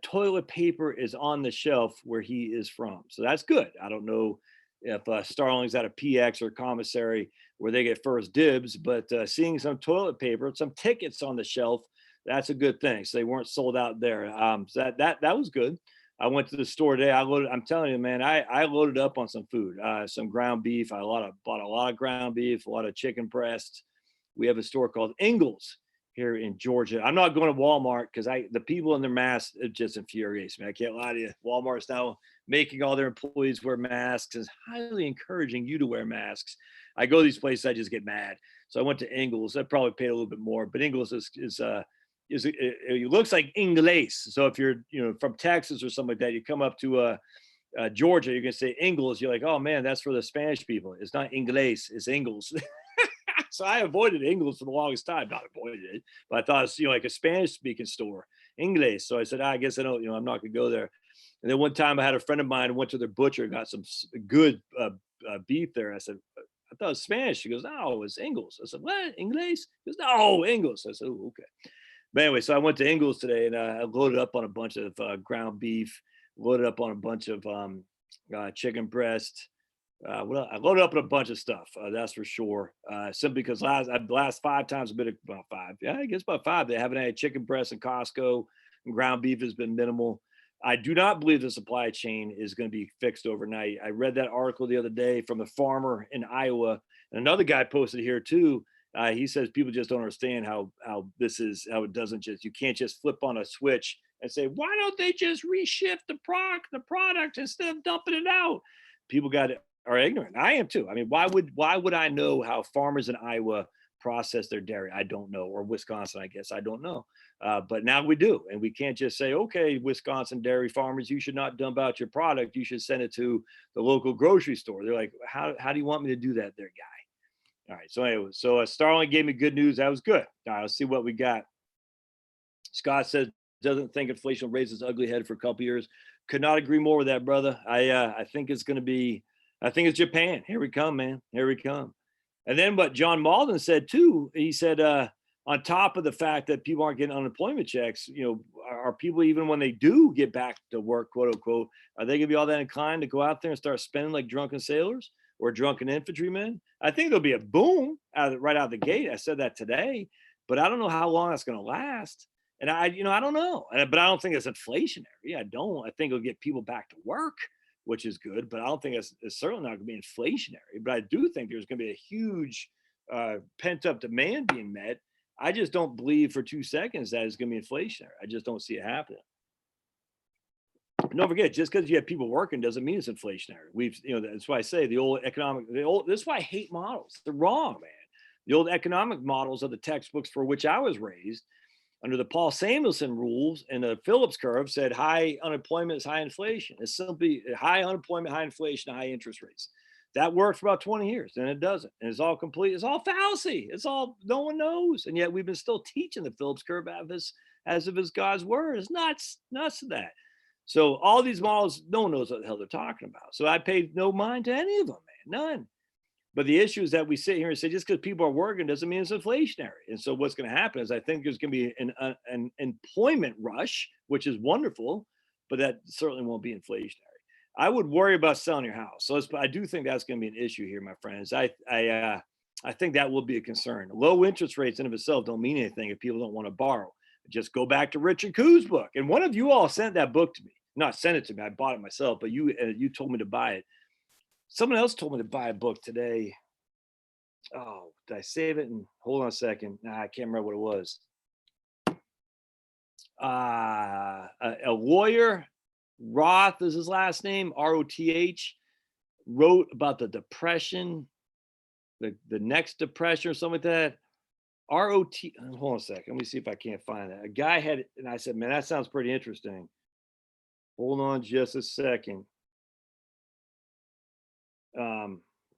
Toilet paper is on the shelf where he is from, so that's good. I don't know if Starling's at a PX or commissary where they get first dibs, but seeing some toilet paper, some tickets on the shelf, that's a good thing. So they weren't sold out there. So that was good. I went to the store today. I'm telling you, man, I loaded up on some food, some ground beef. I bought a lot of ground beef, a lot of chicken breasts. We have a store called Ingles here in Georgia. I'm not going to Walmart because the people in their masks, it just infuriates me. I can't lie to you. Walmart's now making all their employees wear masks and highly encouraging you to wear masks. I go to these places, I just get mad. So I went to Ingles. I probably paid a little bit more, but Ingles it looks like Inglés. So if you're from Texas or something like that, you come up to Georgia, you're gonna say Ingles. You're like, oh man, that's for the Spanish people. It's not Inglés, it's Ingles. So I avoided Ingles for the longest time. Not avoided it, but I thought it's like a Spanish speaking store, Inglés. So I said, I guess I don't. I'm not gonna go there. And then one time I had a friend of mine who went to their butcher, got some good beef there. I said, I thought it was Spanish. She goes, no, it's Ingles. I said, what? Inglés? She goes, no, Ingles. I said, oh, okay. But anyway, so I went to Ingles today and I loaded up on a bunch of ground beef, loaded up on a bunch of chicken breast. Well, I loaded up on a bunch of stuff. That's for sure. Simply because last 5 times I've been about 5. Yeah, I guess about 5. They haven't had chicken breast in Costco, and ground beef has been minimal. I do not believe the supply chain is going to be fixed overnight. I read that article the other day from a farmer in Iowa, and another guy posted here too. He says people just don't understand how it doesn't just, you can't just flip on a switch and say, why don't they just reshift the product instead of dumping it out? People are ignorant. I am too. I mean, why would I know how farmers in Iowa process their dairy? I don't know. Or Wisconsin, I guess. I don't know. But now we do. And we can't just say, okay, Wisconsin dairy farmers, you should not dump out your product. You should send it to the local grocery store. They're like, how do you want me to do that there, guy? All right. So anyway, Starlink gave me good news. That was good. All right, let's see what we got. Scott says, doesn't think inflation will raise its ugly head for a couple years. Could not agree more with that, brother. I think it's going to be, I think it's Japan. Here we come, man. Here we come. And then what John Malden said too, he said, on top of the fact that people aren't getting unemployment checks, are people, even when they do get back to work, quote unquote, are they going to be all that inclined to go out there and start spending like drunken sailors or drunken infantrymen? I think there'll be a boom right out of the gate. I said that today, but I don't know how long that's going to last. And I don't know, but I don't think it's inflationary. I don't. I think it'll get people back to work, which is good, but I don't think it's certainly not going to be inflationary. But I do think there's going to be a huge pent up demand being met. I just don't believe for 2 seconds that it's going to be inflationary. I just don't see it happening. And don't forget, just because you have people working doesn't mean it's inflationary. That's why I say this is why I hate models. They're wrong, man. The old economic models of the textbooks for which I was raised under the Paul Samuelson rules and the Phillips curve said high unemployment is high inflation. It's simply high unemployment, high inflation, high interest rates. That worked for about 20 years, and it doesn't. And it's all fallacy. It's all, no one knows. And yet we've been still teaching the Phillips curve as if it's God's word. It's nuts to that. So all these models, no one knows what the hell they're talking about. So I paid no mind to any of them, man, none. But the issue is that we sit here and say just because people are working doesn't mean it's inflationary. And so what's going to happen is I think there's going to be an employment rush, which is wonderful, but that certainly won't be inflationary. I would worry about selling your house. So I do think that's going to be an issue here, my friends. I think that will be a concern. Low interest rates in of itself don't mean anything if people don't want to borrow. Just go back to Richard Koo's book. And one of you all sent that book to me. Not sent it to me. I bought it myself, but you told me to buy it. Someone else told me to buy a book today. Oh, did I save it? And hold on a second. Nah, I can't remember what it was. A lawyer, Roth is his last name, Roth, wrote about the depression, the next depression or something like that. Hold on a second. Let me see if I can't find that. A guy had it, and I said, man, that sounds pretty interesting. Hold on just a second.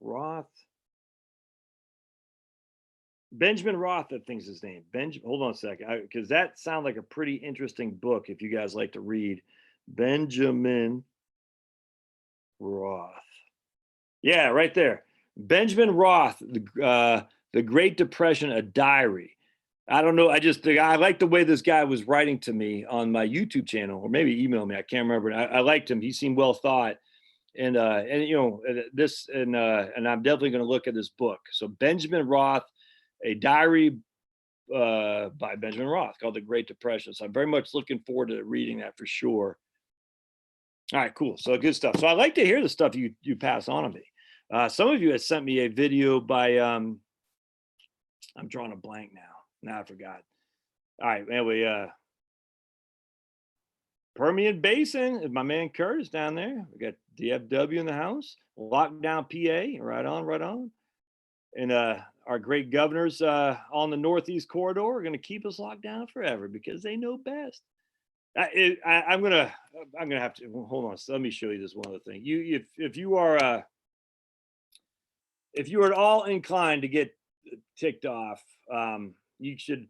Roth. Benjamin Roth, I think is his name. Hold on a second, because that sounds like a pretty interesting book if you guys like to read. Benjamin Roth. Yeah, right there. Benjamin Roth, the Great Depression, a diary. I don't know. I like the way this guy was writing to me on my YouTube channel, or maybe email me. I can't remember. I liked him. He seemed well thought. And I'm definitely going to look at this book. So Benjamin Roth, a diary by Benjamin Roth called The Great Depression. So I'm very much looking forward to reading that for sure. All right, cool. So good stuff. So I like to hear the stuff you pass on to me. Some of you have sent me a video by, I'm drawing a blank now. Now I forgot. All right, anyway, Permian Basin, my man Curtis down there. We got DFW in the house. Lockdown PA, right on. And our great governors on the Northeast corridor are going to keep us locked down forever because they know best. I'm gonna have to hold on. So let me show you this one other thing. If you are at all inclined to get ticked off, you should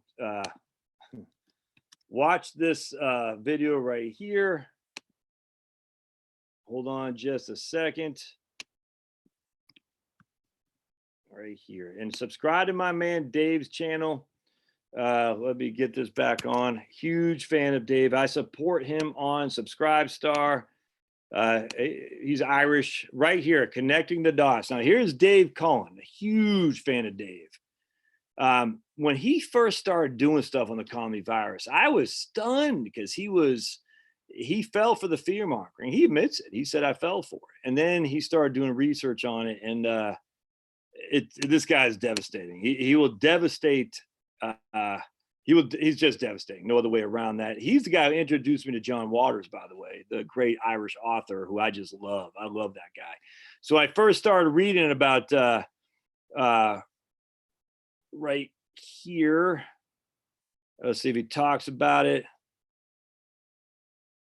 watch this video right here. Hold on just a second. Right here, and subscribe to my man Dave's channel. Let me get this back on. Huge fan of Dave. I support him on Subscribestar. He's Irish. Right here, connecting the dots. Now here's Dave Cullen, a huge fan of Dave. When he first started doing stuff on the comedy virus, I was stunned because he fell for the fear mongering. He admits it. He said, I fell for it. And then he started doing research on it, and this guy is devastating. He will devastate. He's just devastating. No other way around that. He's the guy who introduced me to John Waters, by the way, the great Irish author who I just love. I love that guy. So I first started reading about right here. Let's see if he talks about it.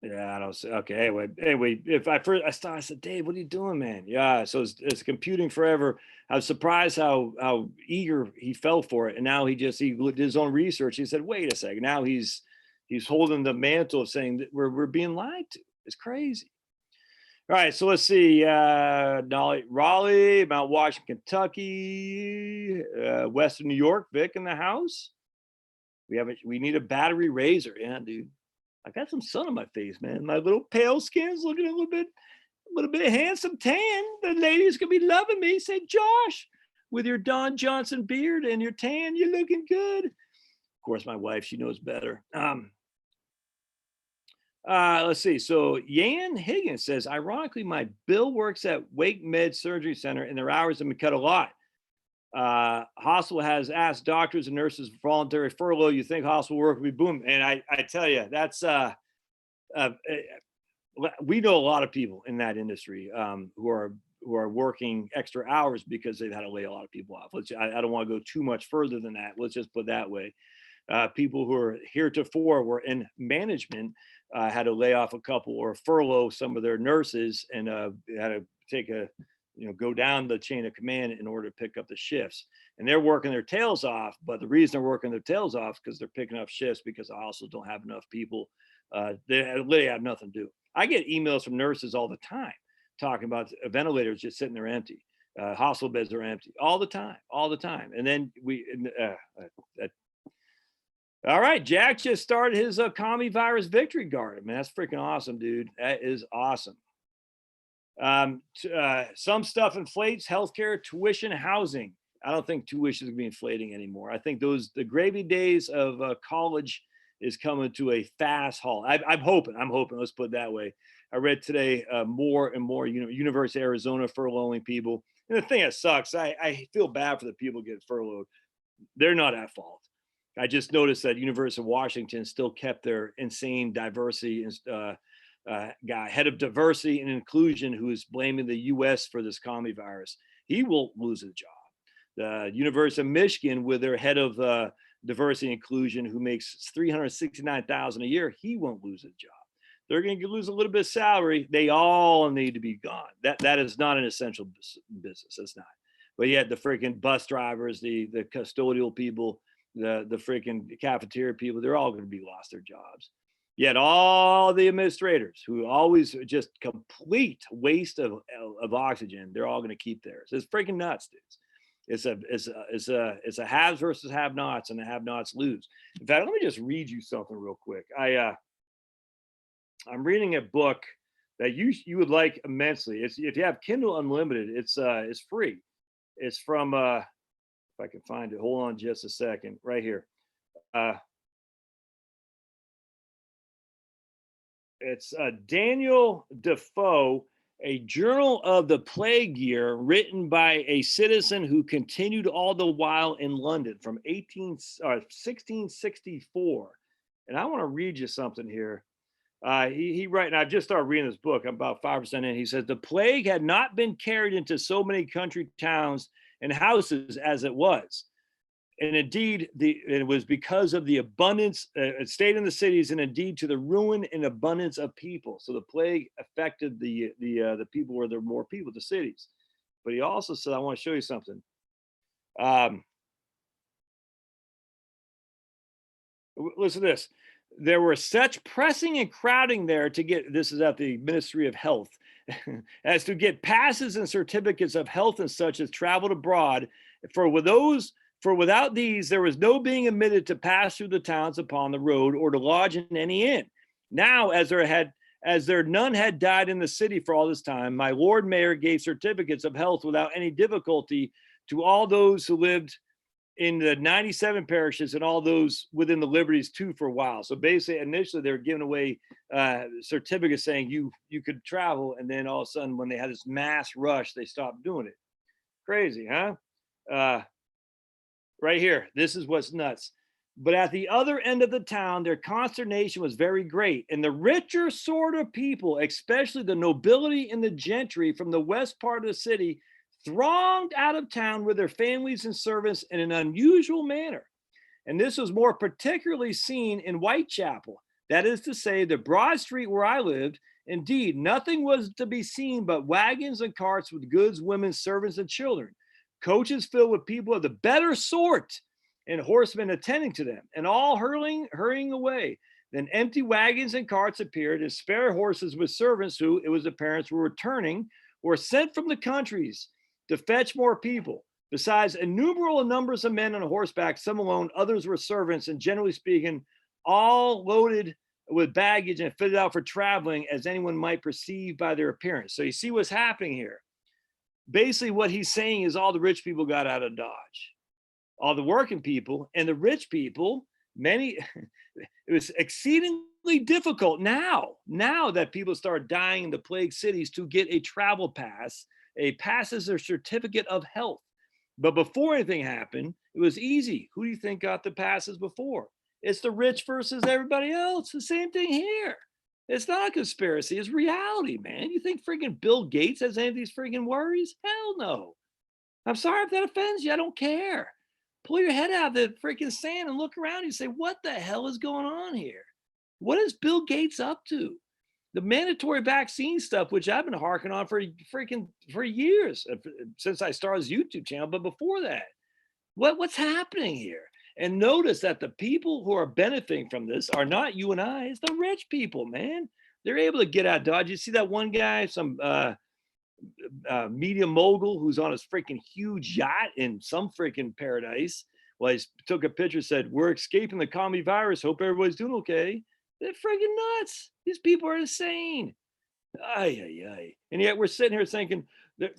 Yeah, I don't see. Okay, anyway, if I said, Dave, what are you doing, man? Yeah, so it's computing forever. I was surprised how eager he fell for it, and now he did his own research. He said, wait a second, now he's holding the mantle of saying that we're being lied to. It's crazy. All right, so let's see. Raleigh, Mount Washington, Kentucky, Western New York, Vic in the house. We need a battery razor, yeah, dude. I got some sun on my face, man. My little pale skin's looking a little bit handsome tan. The ladies gonna be loving me. Say, Josh, with your Don Johnson beard and your tan, you're looking good. Of course, my wife, she knows better. Let's see. So Yan Higgins says, ironically, my Bill works at Wake Med Surgery Center, and their hours have been cut a lot. Hospital has asked doctors and nurses for voluntary furlough. You think hospital work will be boom? And I tell you, that's we know a lot of people in that industry who are working extra hours because they've had to lay a lot of people off. I don't want to go too much further than that. Let's just put it that way. People who are heretofore were in management had to lay off a couple or furlough some of their nurses, and had to take go down the chain of command in order to pick up the shifts. And they're working their tails off, but the reason they're working their tails off is because they're picking up shifts because the hospitals don't have enough people. They literally have nothing to do. I get emails from nurses all the time talking about ventilators just sitting there empty. Hospital beds are empty all the time. And then all right, Jack just started his comedy virus victory garden. Man, that's freaking awesome, dude. That is awesome. Some stuff inflates: healthcare, tuition, housing. I don't think tuition is going to be inflating anymore. I think the gravy days of college is coming to a fast halt. I'm hoping. Let's put it that way. I read today more and more. University of Arizona furloughing people. And the thing that sucks, I feel bad for the people getting furloughed. They're not at fault. I just noticed that University of Washington still kept their insane diversity guy, head of diversity and inclusion, who is blaming the U.S. for this comedy virus. He will lose his job. The University of Michigan, with their head of diversity and inclusion, who makes $369,000 a year, he won't lose his job. They're going to lose a little bit of salary. They all need to be gone. That is not an essential business. It's not. But yet the freaking bus drivers, the custodial people, the freaking cafeteria people, they're all going to be lost their jobs. Yet all the administrators, who always just complete waste of oxygen, they're all going to keep theirs. It's freaking nuts, dudes. It's a haves versus have-nots, and the have-nots lose. In fact, let me just read you something real quick. I'm reading a book that you would like immensely. If you have Kindle Unlimited, it's free. It's from if I can find it. Hold on just a second. Right here. It's Daniel Defoe, A Journal of the Plague Year, written by a citizen who continued all the while in London from 1664. And I want to read you something here. He writes, and I've just started reading this book. I'm about 5% in. He says, the plague had not been carried into so many country towns and houses as it was. And indeed, it was because of the abundance, it stayed in the cities, and indeed to the ruin and abundance of people. So the plague affected the people where there were more people, the cities. But he also said, I want to show you something. Um, Listen to this. There were such pressing and crowding there to get, this is at the Ministry of Health, as to get passes and certificates of health and such as traveled abroad. For without these, there was no being admitted to pass through the towns upon the road or to lodge in any inn. Now, as there none had died in the city for all this time, my Lord Mayor gave certificates of health without any difficulty to all those who lived in the 97 parishes and all those within the liberties too for a while. So basically, initially they were giving away certificates saying you could travel, and then all of a sudden, when they had this mass rush, they stopped doing it. Crazy, huh? Right here, this is what's nuts. But at the other end of the town, their consternation was very great, and the richer sort of people, especially the nobility and the gentry from the west part of the city, thronged out of town with their families and servants in an unusual manner. And this was more particularly seen in Whitechapel, that is to say, the broad street where I lived. Indeed, nothing was to be seen but wagons and carts with goods, women, servants, and children, coaches filled with people of the better sort, and horsemen attending to them, and all hurrying away. Then empty wagons and carts appeared, and spare horses with servants who, it was apparent, were returning or sent from the countries to fetch more people. Besides innumerable numbers of men on horseback, some alone, others were servants, and generally speaking, all loaded with baggage and fitted out for traveling, as anyone might perceive by their appearance. So you see what's happening here. Basically, what he's saying is all the rich people got out of Dodge. All the working people and the rich people, many, it was exceedingly difficult now that people start dying in the plague cities to get a travel pass. A pass is a certificate of health. But before anything happened, it was easy. Who do you think got the passes before? It's the rich versus everybody else. The same thing here. It's not a conspiracy. It's reality, man. You think freaking Bill Gates has any of these freaking worries? Hell no. I'm sorry if that offends you. I don't care. Pull your head out of the freaking sand and look around and say, what the hell is going on here? What is Bill Gates up to? The mandatory vaccine stuff, which I've been harking on for years, since I started this YouTube channel, but before that, what's happening here? And notice that the people who are benefiting from this are not you and I, it's the rich people, man. They're able to get out of Dodge. You see that one guy, some media mogul who's on his freaking huge yacht in some freaking paradise. Well, he took a picture, said, "We're escaping the commie virus. Hope everybody's doing okay." They're freaking nuts. These people are insane. Ay, ay, ay. And yet we're sitting here thinking that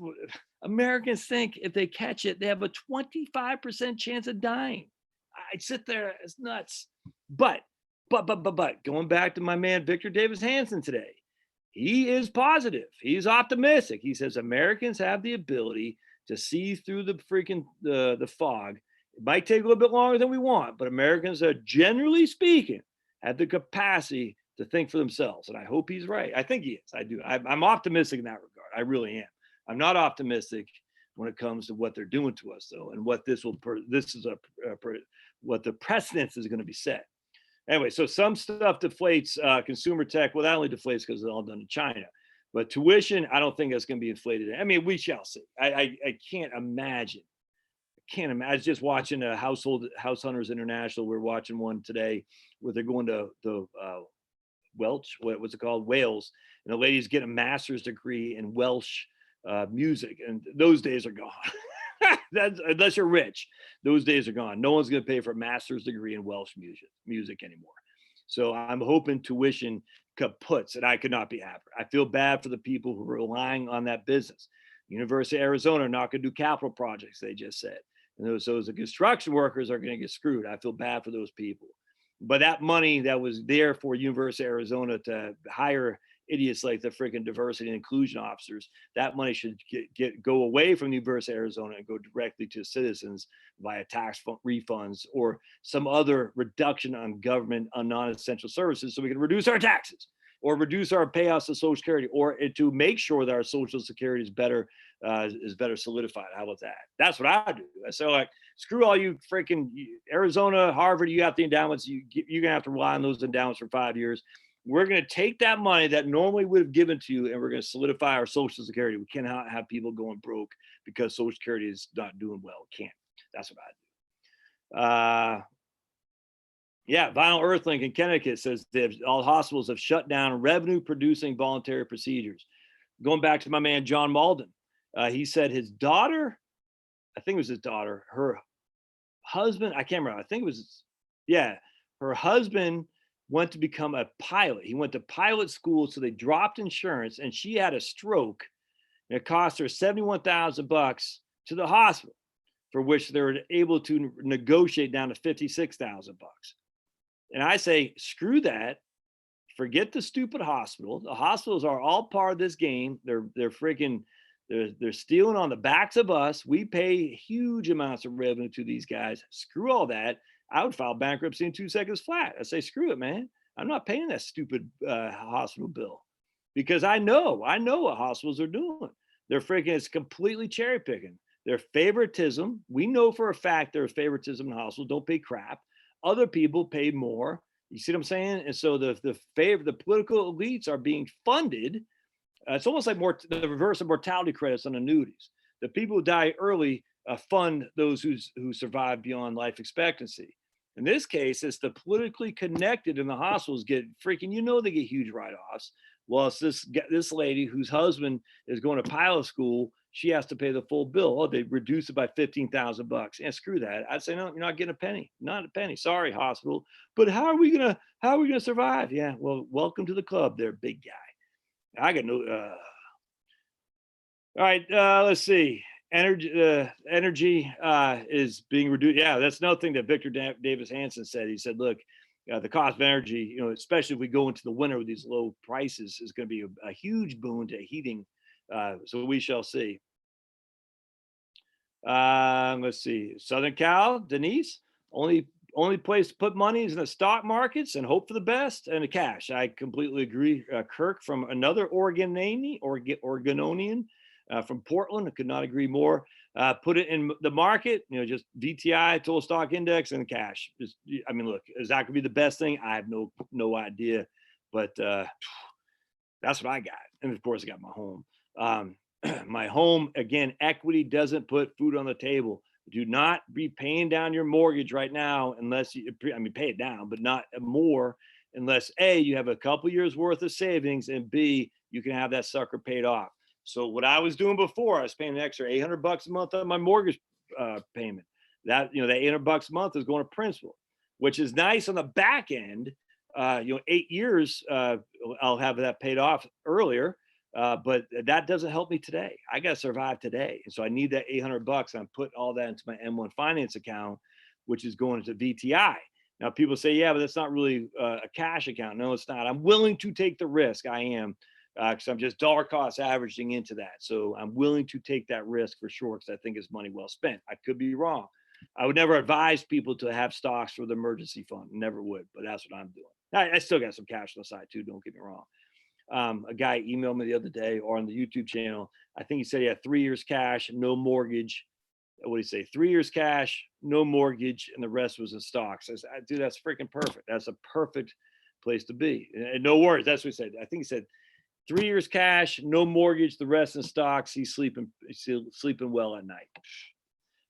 Americans think if they catch it, they have a 25% chance of dying. I'd sit there, it's nuts. But going back to my man Victor Davis Hanson today, he is positive. He's optimistic. He says Americans have the ability to see through the freaking the fog. It might take a little bit longer than we want, but Americans are, generally speaking, have the capacity to think for themselves. And I hope he's right. I think he is. I do. I'm optimistic in that regard. I really am. I'm not optimistic when it comes to what they're doing to us, though, and what what the precedence is going to be set. Anyway, so some stuff deflates consumer tech. Well, that only deflates because it's all done in China. But tuition, I don't think that's going to be inflated. I mean, we shall see. I can't imagine. I was just watching a House Hunters International. We're watching one today where they're going to Welsh, what's it called? Wales. And the lady's getting a master's degree in Welsh music. And those days are gone. Unless you're rich, those days are gone. No one's going to pay for a master's degree in Welsh music anymore. So I'm hoping tuition kaputs, and I could not be happier. I feel bad for the people who are relying on that business. University of Arizona are not going to do capital projects, they just said. And those the construction workers are going to get screwed. I feel bad for those people. But that money that was there for University of Arizona to hire idiots like the freaking diversity and inclusion officers, that money should go away from the University of Arizona and go directly to citizens via tax refunds or some other reduction on government on non-essential services, so we can reduce our taxes or reduce our payouts to Social Security, or to make sure that our Social Security is better solidified. How about that? That's what I do. screw all you freaking Arizona, Harvard, you got the endowments. You're gonna have to rely on those endowments for 5 years. We're gonna take that money that normally would have given to you, and we're gonna solidify our Social Security. We cannot have people going broke because Social Security is not doing well. Can't. That's what I do. Yeah, Vinyl Earthlink in Connecticut says all hospitals have shut down revenue-producing voluntary procedures. Going back to my man John Malden, he said his daughter, I think it was his daughter, her husband, I can't remember. I think it was, yeah, her husband went to become a pilot. He went to pilot school, so they dropped insurance, and she had a stroke. And it cost her $71,000 to the hospital, for which they were able to negotiate down to $56,000. And I say, screw that. Forget the stupid hospital. The hospitals are all part of this game. They're freaking, they're stealing on the backs of us. We pay huge amounts of revenue to these guys. Screw all that. I would file bankruptcy in 2 seconds flat. I say, screw it, man. I'm not paying that stupid hospital bill, because I know what hospitals are doing. They're freaking, it's completely cherry picking. Their favoritism. We know for a fact there's favoritism in hospitals. Don't pay crap. Other people pay more. You see what I'm saying? And so the political elites are being funded. It's almost like the reverse of mortality credits on annuities. The people who die early fund those who survive beyond life expectancy. In this case, it's the politically connected in the hospitals get freaking, they get huge write-offs. Well, it's this lady whose husband is going to pilot school. She has to pay the full bill. Oh, they reduce it by $15,000. And screw that. I'd say, no, you're not getting a penny. Not a penny. Sorry, hospital. But how are we gonna survive? Yeah, well, welcome to the club there, big guy. I got no all right, let's see. Energy is being reduced. Yeah, that's another thing that Victor Davis Hanson said. He said, look, the cost of energy, especially if we go into the winter with these low prices, is going to be a huge boon to heating. So we shall see. Let's see. Southern Cal, Denise, only place to put money is in the stock markets and hope for the best and the cash. I completely agree. Kirk from another Oregonian from Portland, I could not agree more. Put it in the market, just VTI, total stock index, and cash. I mean, look, is that going to be the best thing? I have no idea, but that's what I got. And of course, I got my home. My home, again, equity doesn't put food on the table. Do not be paying down your mortgage right now unless pay it down, but not more unless A, you have a couple years worth of savings, and B, you can have that sucker paid off. So what I was doing before, I was paying an extra $800 a month on my mortgage payment. That, that $800 a month is going to principal, which is nice on the back end. 8 years, I'll have that paid off earlier. But that doesn't help me today. I got to survive today. And so I need that $800. I'm putting all that into my M1 finance account, which is going into VTI. Now people say, yeah, but that's not really a cash account. No, it's not. I'm willing to take the risk. I am, because I'm just dollar cost averaging into that. So I'm willing to take that risk for sure, because I think it's money well spent. I could be wrong. I would never advise people to have stocks for the emergency fund. Never would, but that's what I'm doing. I still got some cash on the side too. Don't get me wrong. A guy emailed me the other day, or on the YouTube channel. I think he said he had 3 years cash, no mortgage. What did he say? 3 years cash, no mortgage, and the rest was in stocks. I said, dude, that's freaking perfect. That's a perfect place to be. And no worries. That's what he said. I think he said 3 years cash, no mortgage, the rest in stocks. He's sleeping well at night.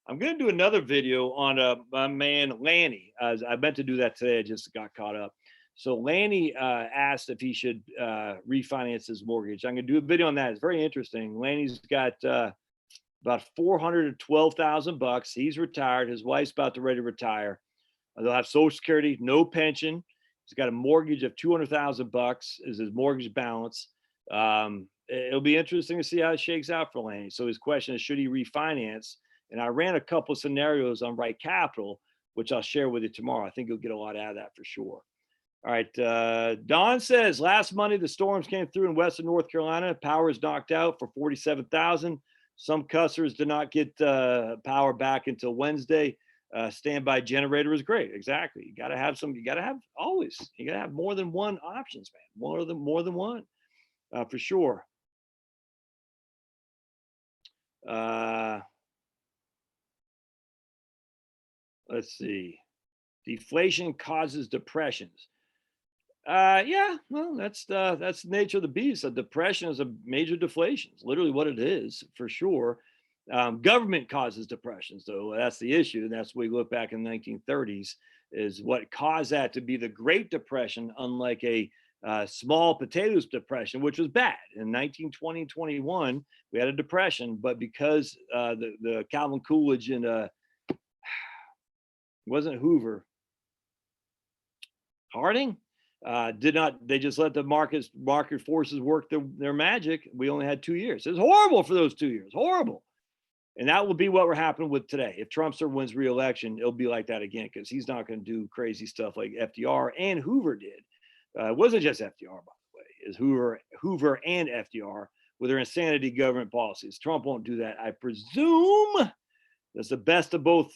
I'm going to do another video on my man Lanny. I meant to do that today. I just got caught up. So Lanny asked if he should refinance his mortgage. I'm going to do a video on that. It's very interesting. Lanny's got about $412,000. He's retired. His wife's about to ready to retire. They'll have Social Security, no pension. He's got a mortgage of $200,000 is his mortgage balance. It'll be interesting to see how it shakes out for Lanny. So his question is, should he refinance? And I ran a couple of scenarios on Right Capital, which I'll share with you tomorrow. I think you'll get a lot out of that for sure. All right. Don says, last Monday, the storms came through in Western North Carolina. Power is knocked out for 47,000. Some customers did not get power back until Wednesday. Standby generator is great. Exactly. You got to have you got to have more than one options, man. More than one, for sure. Let's see. Deflation causes depressions. Yeah, well, that's the nature of the beast. A depression is a major deflation. It's literally what it is, for sure. Government causes depressions, though. That's the issue. And that's what we look back in the 1930s is what caused that to be the Great Depression, unlike a small potatoes depression, which was bad. In 1920 and 21, we had a depression, but because the Calvin Coolidge and wasn't Hoover, Harding, did not, they just let the market forces work their magic. We only had 2 years. It was horrible for those 2 years, horrible. And that will be what we're happening with today. If Trump wins re-election, it'll be like that again, because he's not going to do crazy stuff like FDR and Hoover did. It wasn't just FDR, by the way. It's Hoover and FDR with their insanity government policies. Trump won't do that, I presume. That's the best of both,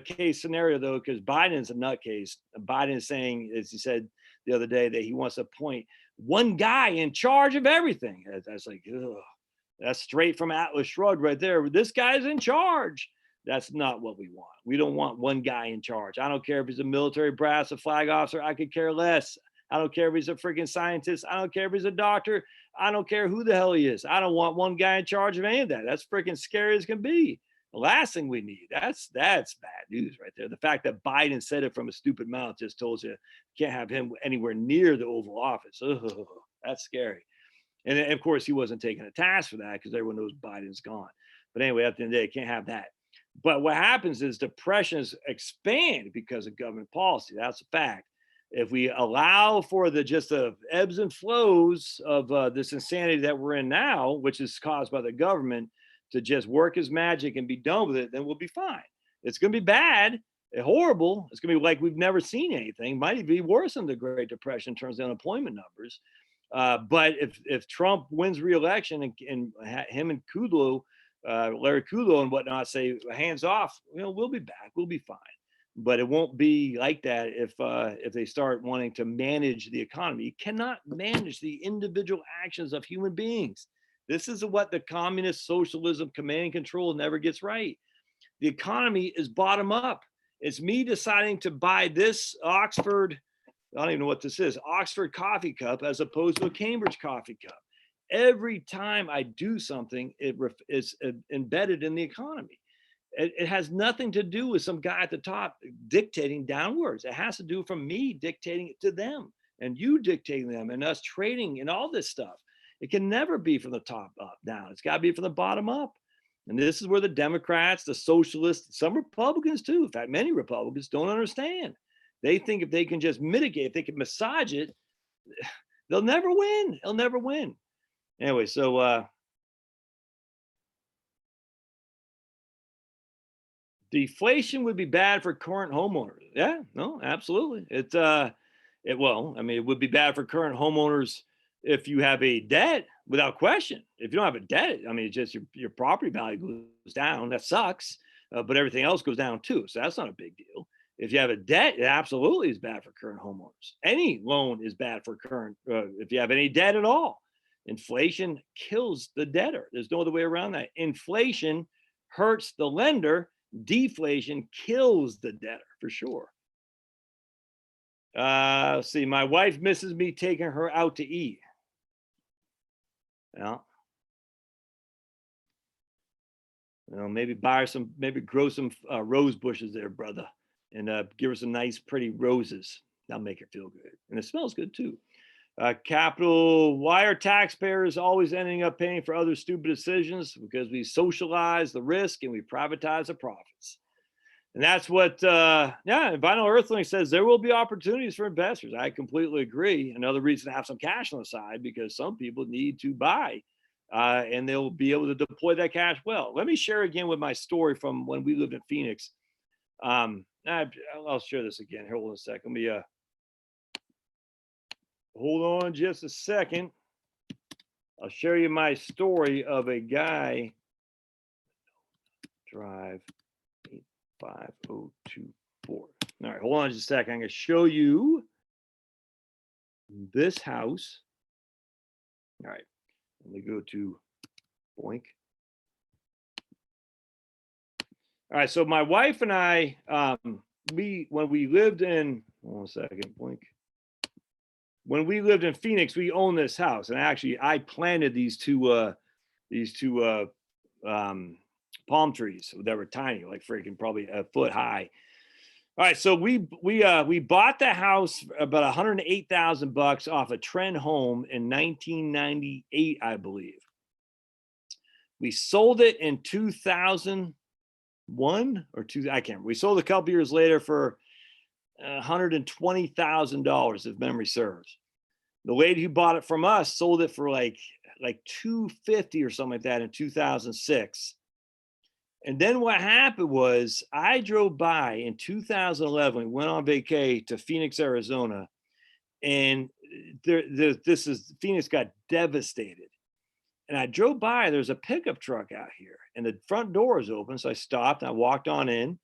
case scenario, though, because Biden's a nutcase. Biden is saying, as he said the other day, that he wants to appoint one guy in charge of everything. That's like, ugh. That's straight from Atlas Shrugged right there. This guy's in charge. That's not what we want. We don't want one guy in charge. I don't care if he's a military brass, a flag officer. I could care less. I don't care if he's a freaking scientist. I don't care if he's a doctor. I don't care who the hell he is. I don't want one guy in charge of any of that. That's freaking scary as can be. The last thing we need, that's bad news right there. The fact that Biden said it from a stupid mouth just told you can't have him anywhere near the Oval Office. Ugh, that's scary. And of course, he wasn't taking a task for that because everyone knows Biden's gone. But anyway, at the end of the day, can't have that. But what happens is depressions expand because of government policy. That's a fact. If we allow for the ebbs and flows of this insanity that we're in now, which is caused by the government, to just work his magic and be done with it, then we'll be fine. It's going to be bad, horrible. It's going to be like we've never seen anything. Might even be worse than the Great Depression in terms of unemployment numbers. But if Trump wins re-election and him and Kudlow, Larry Kudlow and whatnot say hands off, we'll be back. We'll be fine. But it won't be like that if they start wanting to manage the economy. You cannot manage the individual actions of human beings. This is what the communist socialism command and control never gets right. The economy is bottom up. It's me deciding to buy this Oxford, I don't even know what this is, Oxford coffee cup as opposed to a Cambridge coffee cup. Every time I do something, it is embedded in the economy. It has nothing to do with some guy at the top dictating downwards. It has to do from me dictating it to them and you dictating them and us trading and all this stuff. It can never be from the top up down. It's got to be from the bottom up. And this is where the Democrats, the socialists, some Republicans too, in fact, many Republicans don't understand. They think if they can just mitigate, if they can massage it, they'll never win. They'll never win. Anyway, so deflation would be bad for current homeowners. Yeah, no, absolutely. It would be bad for current homeowners if you have a debt, without question. If you don't have a debt, it's just your property value goes down. That sucks, but everything else goes down too. So that's not a big deal. If you have a debt, it absolutely is bad for current homeowners. Any loan is bad for current, if you have any debt at all. Inflation kills the debtor. There's no other way around that. Inflation hurts the lender. Deflation kills the debtor, for sure. Let's see. My wife misses me taking her out to eat. Yeah. Maybe buy her some, maybe grow some rose bushes there, brother, and give her some nice, pretty roses. That'll make her feel good. And it smells good too. Capital, why are taxpayers always ending up paying for other stupid decisions? Because we socialize the risk and we privatize the profits. And that's what, Vinyl Earthling says there will be opportunities for investors. I completely agree. Another reason to have some cash on the side, because some people need to buy and they'll be able to deploy that cash well. Let me share again with my story from when we lived in Phoenix. I'll share this again. Hold on a second. Let me hold on just a second. I'll share you my story of a guy. Drive 85024. All right, hold on just a second. I'm going to show you this house. All right, let me go to Boink. All right. So my wife and I, when we lived in, one second, blink. When we lived in Phoenix, we owned this house, and actually, I planted these two palm trees that were tiny, like freaking probably a foot high. All right, so we bought the house about $108,000 off a Trend Home in 1998, I believe. We sold it in 2001 or two. I can't remember. We sold a couple years later for $120,000, if memory serves. The lady who bought it from us sold it for like 250 or something like that in 2006. And then what happened was I drove by in 2011. We went on vacay to Phoenix, Arizona, and Phoenix got devastated. And I drove by. There's a pickup truck out here, and the front door is open. So I stopped. And I walked on in,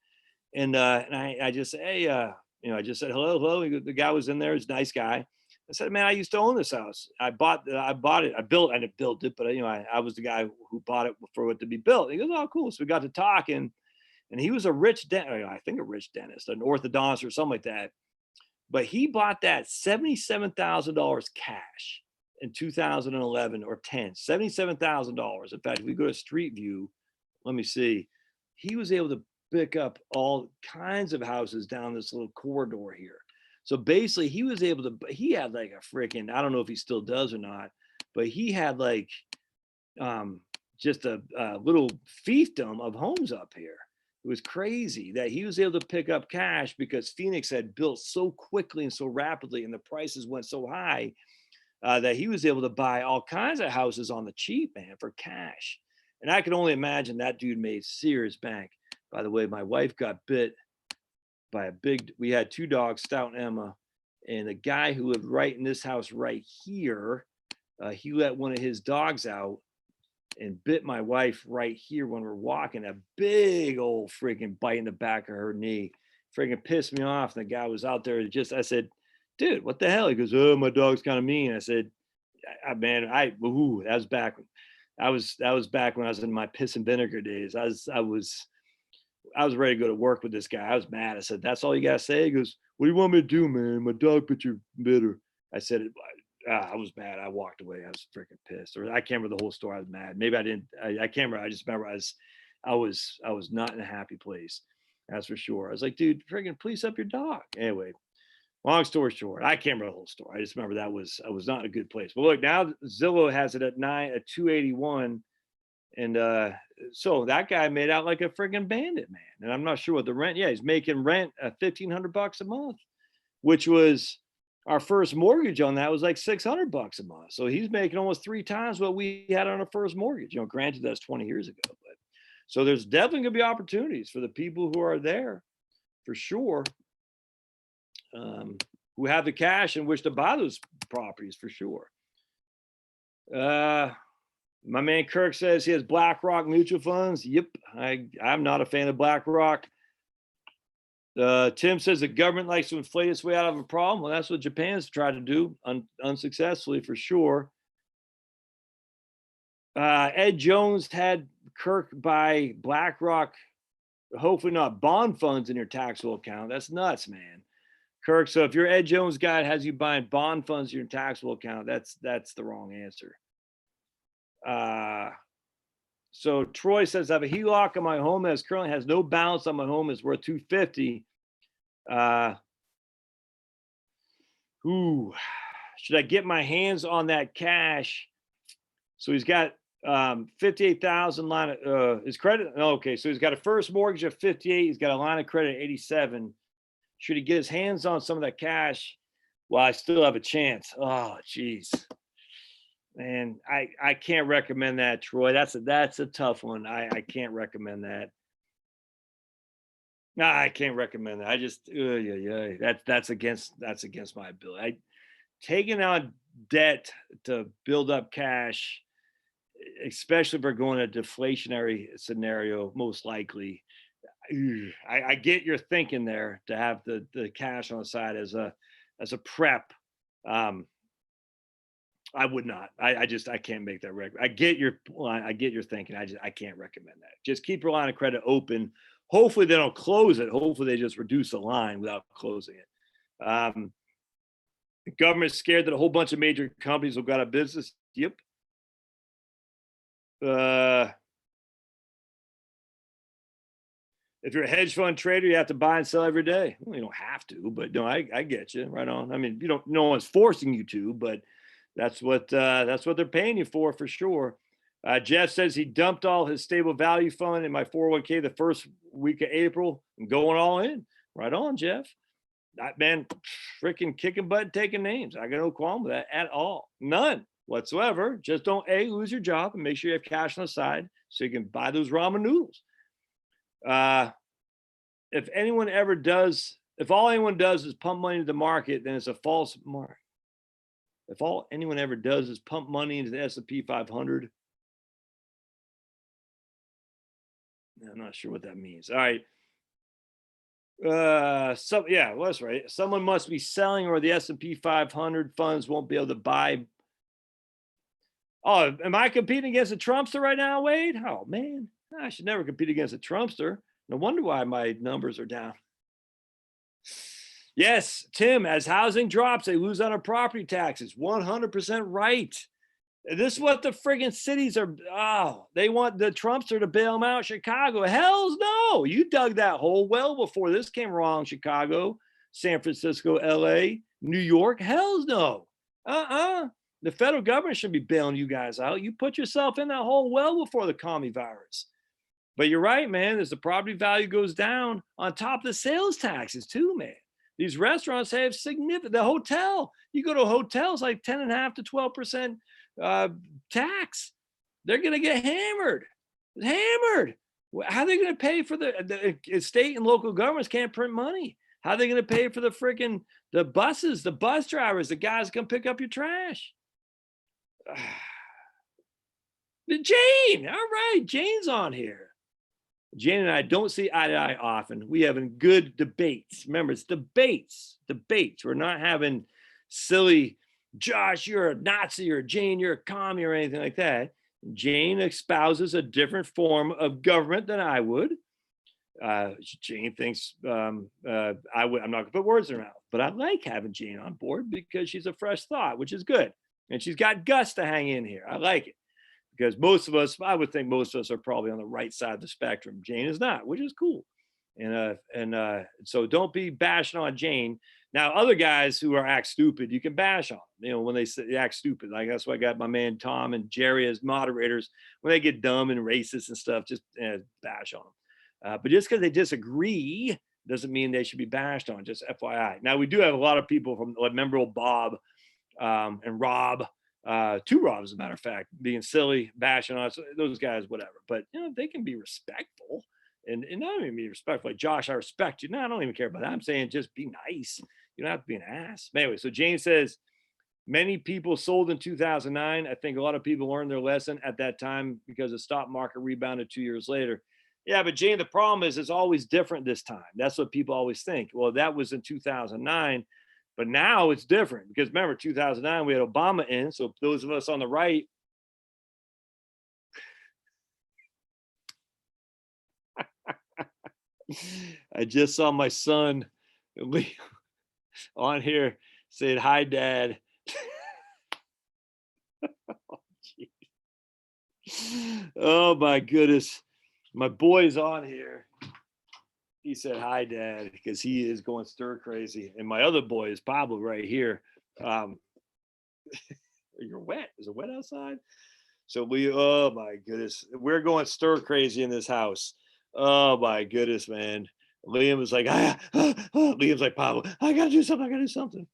and I just said, hey, I just said hello, hello. The guy was in there. He's a nice guy. I said, man, I used to own this house. I bought it. I didn't build it, but I was the guy who bought it for it to be built. And he goes, oh, cool. So we got to talking, and he was a rich dentist, an orthodontist or something like that. But he bought that $77,000 cash in 2011 or 10, $77,000. In fact, if we go to Street View, let me see, he was able to pick up all kinds of houses down this little corridor here. So basically, he was able to, he had like a freaking, I don't know if he still does or not, but he had like just a little fiefdom of homes up here. It was crazy that he was able to pick up cash because Phoenix had built so quickly and so rapidly, and the prices went so high that he was able to buy all kinds of houses on the cheap, man, for cash. And I can only imagine that dude made serious bank. By the way, my wife got bit by we had two dogs, Stout and Emma, and the guy who lived right in this house right here, he let one of his dogs out and bit my wife right here when we're walking. A big old freaking bite in the back of her knee. Freaking pissed me off. And the guy was out there. I said, dude, what the hell? He goes, oh, my dog's kind of mean. I said, that was back. That was back when I was in my piss and vinegar days. I was ready to go to work with this guy. I was mad. I said, that's all you got to say? He goes, what do you want me to do, man? My dog bit your bitter. I said, I was mad. I walked away. I was freaking pissed. Or I can't remember the whole story. I was mad. Maybe I didn't. I can't remember. I just remember I was not in a happy place. That's for sure. I was like, dude, freaking police up your dog. Anyway, long story short, I can't remember the whole story. I just remember I was not in a good place. But look, now Zillow has it at 281. And so that guy made out like a friggin' bandit, man. And I'm not sure what the rent. Yeah, he's making rent at $1,500 a month, which was our first mortgage on that was like $600 a month. So he's making almost 3 times what we had on our first mortgage. Granted that's 20 years ago, but so there's definitely gonna be opportunities for the people who are there, for sure, who have the cash and wish to buy those properties, for sure. My man Kirk says he has BlackRock mutual funds. Yep, I'm not a fan of BlackRock. Tim says the government likes to inflate its way out of a problem. Well, that's what Japan's tried to do, unsuccessfully, for sure. Ed Jones had Kirk buy BlackRock, hopefully not bond funds in your taxable account. That's nuts, man. Kirk, so if your Ed Jones guide has you buying bond funds in your taxable account, that's the wrong answer. So Troy says, I have a HELOC on my home that currently has no balance on my home, is worth $250. Should I get my hands on that cash? So he's got 58,000 line of his credit. Okay, so he's got a first mortgage of 58. He's got a line of credit of 87. Should he get his hands on some of that cash? Well, I still have a chance. Oh, geez. Man, I can't recommend that, Troy. That's a tough one. I can't recommend that. No, I can't recommend that. I just that's against my ability. Taking out debt to build up cash, especially if we're going a deflationary scenario, most likely. I get your thinking there to have the cash on the side as a prep. I would not. I can't make that record. I get your thinking. I can't recommend that. Just keep your line of credit open Hopefully they don't close it. Hopefully they just reduce the line without closing it. The government's scared that a whole bunch of major companies will go out of business. Yep. If you're a hedge fund trader, you have to buy and sell every day. Well, you don't have to, but no, I get you right on. I mean, you don't. No one's forcing you to, but that's what they're paying you for sure. Jeff says he dumped all his stable value fund in my 401k the first week of April and going all in. Right on, Jeff. That man, freaking kicking butt, taking names. I got no qualm with that at all. None whatsoever. Just don't lose your job and make sure you have cash on the side so you can buy those ramen noodles. If all anyone does is pump money into the market, then it's a false market. If all anyone ever does is pump money into the S&P 500, I'm not sure what that means. All right. Well, that's right. Someone must be selling, or the S&P 500 funds won't be able to buy. Oh, am I competing against a Trumpster right now, Wade? Oh man, I should never compete against a Trumpster. No wonder why my numbers are down. Yes, Tim, as housing drops, they lose on our property taxes. 100% right. This is what the friggin' cities are. Oh, they want the Trumpster to bail them out. Chicago. Hell's no. You dug that hole well before this came wrong. Chicago, San Francisco, LA, New York. Hell's no. The federal government should be bailing you guys out. You put yourself in that hole well before the commie virus. But you're right, man. As the property value goes down, on top of the sales taxes too, man. These restaurants have significant. The hotel, you go to a hotel, it's like 10.5 to 12% tax. They're going to get hammered. How are they going to pay for the state and local governments can't print money? How are they going to pay for the buses, the bus drivers, the guys that come pick up your trash? Jane, all right, Jane's on here. Jane and I don't see eye to eye often. We having good debates. Remember, it's debates. We're not having silly, Josh, you're a Nazi, or Jane, you're a commie, or anything like that. Jane espouses a different form of government than I would. Jane thinks I'm not gonna put words in her mouth, but I like having Jane on board because she's a fresh thought, which is good. And she's got guts to hang in here. I like it. Because I would think most of us are probably on the right side of the spectrum. Jane is not, which is cool. And so don't be bashing on Jane. Now, other guys who act stupid, you can bash on. When they act stupid, like that's why I got my man Tom and Jerry as moderators. When they get dumb and racist and stuff, just bash on them. But just because they disagree doesn't mean they should be bashed on. Just FYI. Now, we do have a lot of people from, like, remember old Bob and Rob. Two Robs, as a matter of fact, being silly, bashing on us, those guys, whatever. But they can be respectful and not even be respectful. Like, Josh, I respect you. No, I don't even care about that. I'm saying just be nice. You don't have to be an ass. But anyway, so Jane says many people sold in 2009. I think a lot of people learned their lesson at that time because the stock market rebounded 2 years later. Yeah, but Jane, the problem is it's always different this time. That's what people always think. Well, that was in 2009. But now it's different because remember, 2009, we had Obama in. So those of us on the right, I just saw my son on here saying, "Hi, Dad." Oh, my goodness. My boy's on here. He said, "Hi, Dad," because he is going stir crazy. And my other boy is Pablo right here. You're wet. Is it wet outside? So oh my goodness, we're going stir crazy in this house. Oh my goodness, man. Liam is like, Liam's like, "Pablo, I gotta do something.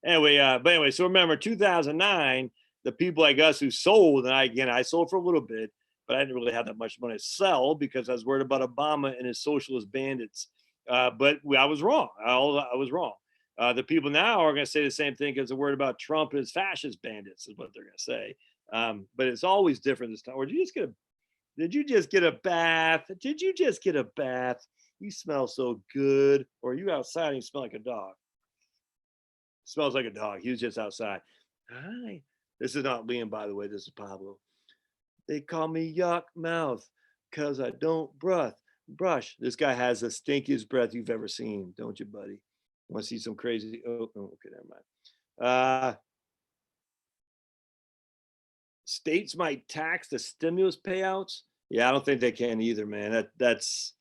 Anyway, so remember 2009, the people like us who sold, and I sold for a little bit, but I didn't really have that much money to sell because I was worried about Obama and his socialist bandits. But I was wrong. I was wrong. The people now are going to say the same thing because they're worried about Trump and his fascist bandits is what they're going to say. But it's always different this time. Or did you just get a bath? Did you just get a bath? You smell so good. Or are you outside and you smell like a dog? Smells like a dog. He was just outside. Hi. This is not Liam, by the way. This is Pablo. They call me Yuck Mouth because I don't Brush. This guy has the stinkiest breath you've ever seen, don't you, buddy? Want to see some crazy? Okay, never mind. States might tax the stimulus payouts. Yeah, I don't think they can either, man. That's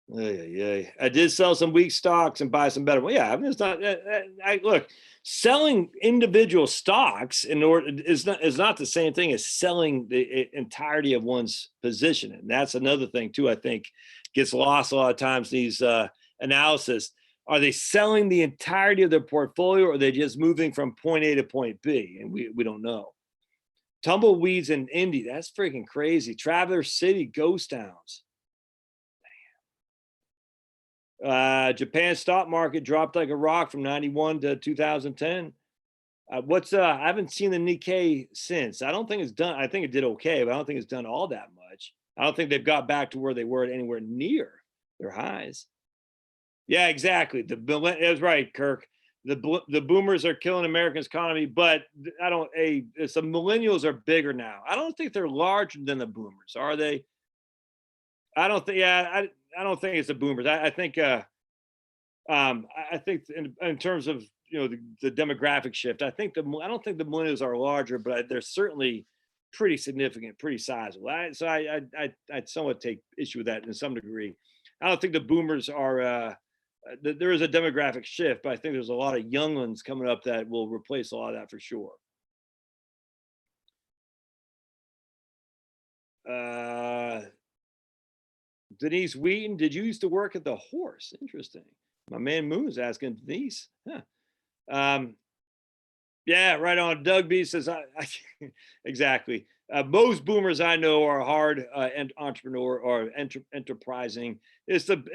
yeah. I did sell some weak stocks and buy some better. Well, yeah, I mean, it's not. I look, selling individual stocks in order is not the same thing as selling the entirety of one's position, and that's another thing too. I think gets lost a lot of times. These analysis, are they selling the entirety of their portfolio, or are they just moving from point A to point B? And we don't know. Tumbleweeds in Indy, that's freaking crazy. Traverse City ghost towns. Japan stock market dropped like a rock from 91 to 2010. I haven't seen the Nikkei since. I don't think it's done. I think it did okay, but I don't think it's done all that much. I don't think they've got back to where they were anywhere near their highs. Yeah, exactly. That's right, Kirk. The boomers are killing America's economy, but I don't. Some millennials are bigger now. I don't think they're larger than the boomers, are they? I don't think. Yeah, I don't think it's the boomers. I think. I think in terms of the demographic shift, I don't think the millennials are larger, but they're certainly pretty significant, pretty sizable. I somewhat take issue with that in some degree. I don't think the boomers are. There is a demographic shift, but I think there's a lot of young ones coming up that will replace a lot of that for sure. Uh, Denise Wheaton, did you used to work at the Horse? Interesting. My man Moon is asking Denise. Huh. Yeah, right on. Doug B says, exactly. Most boomers I know are hard and entrepreneur or enterprising. Look,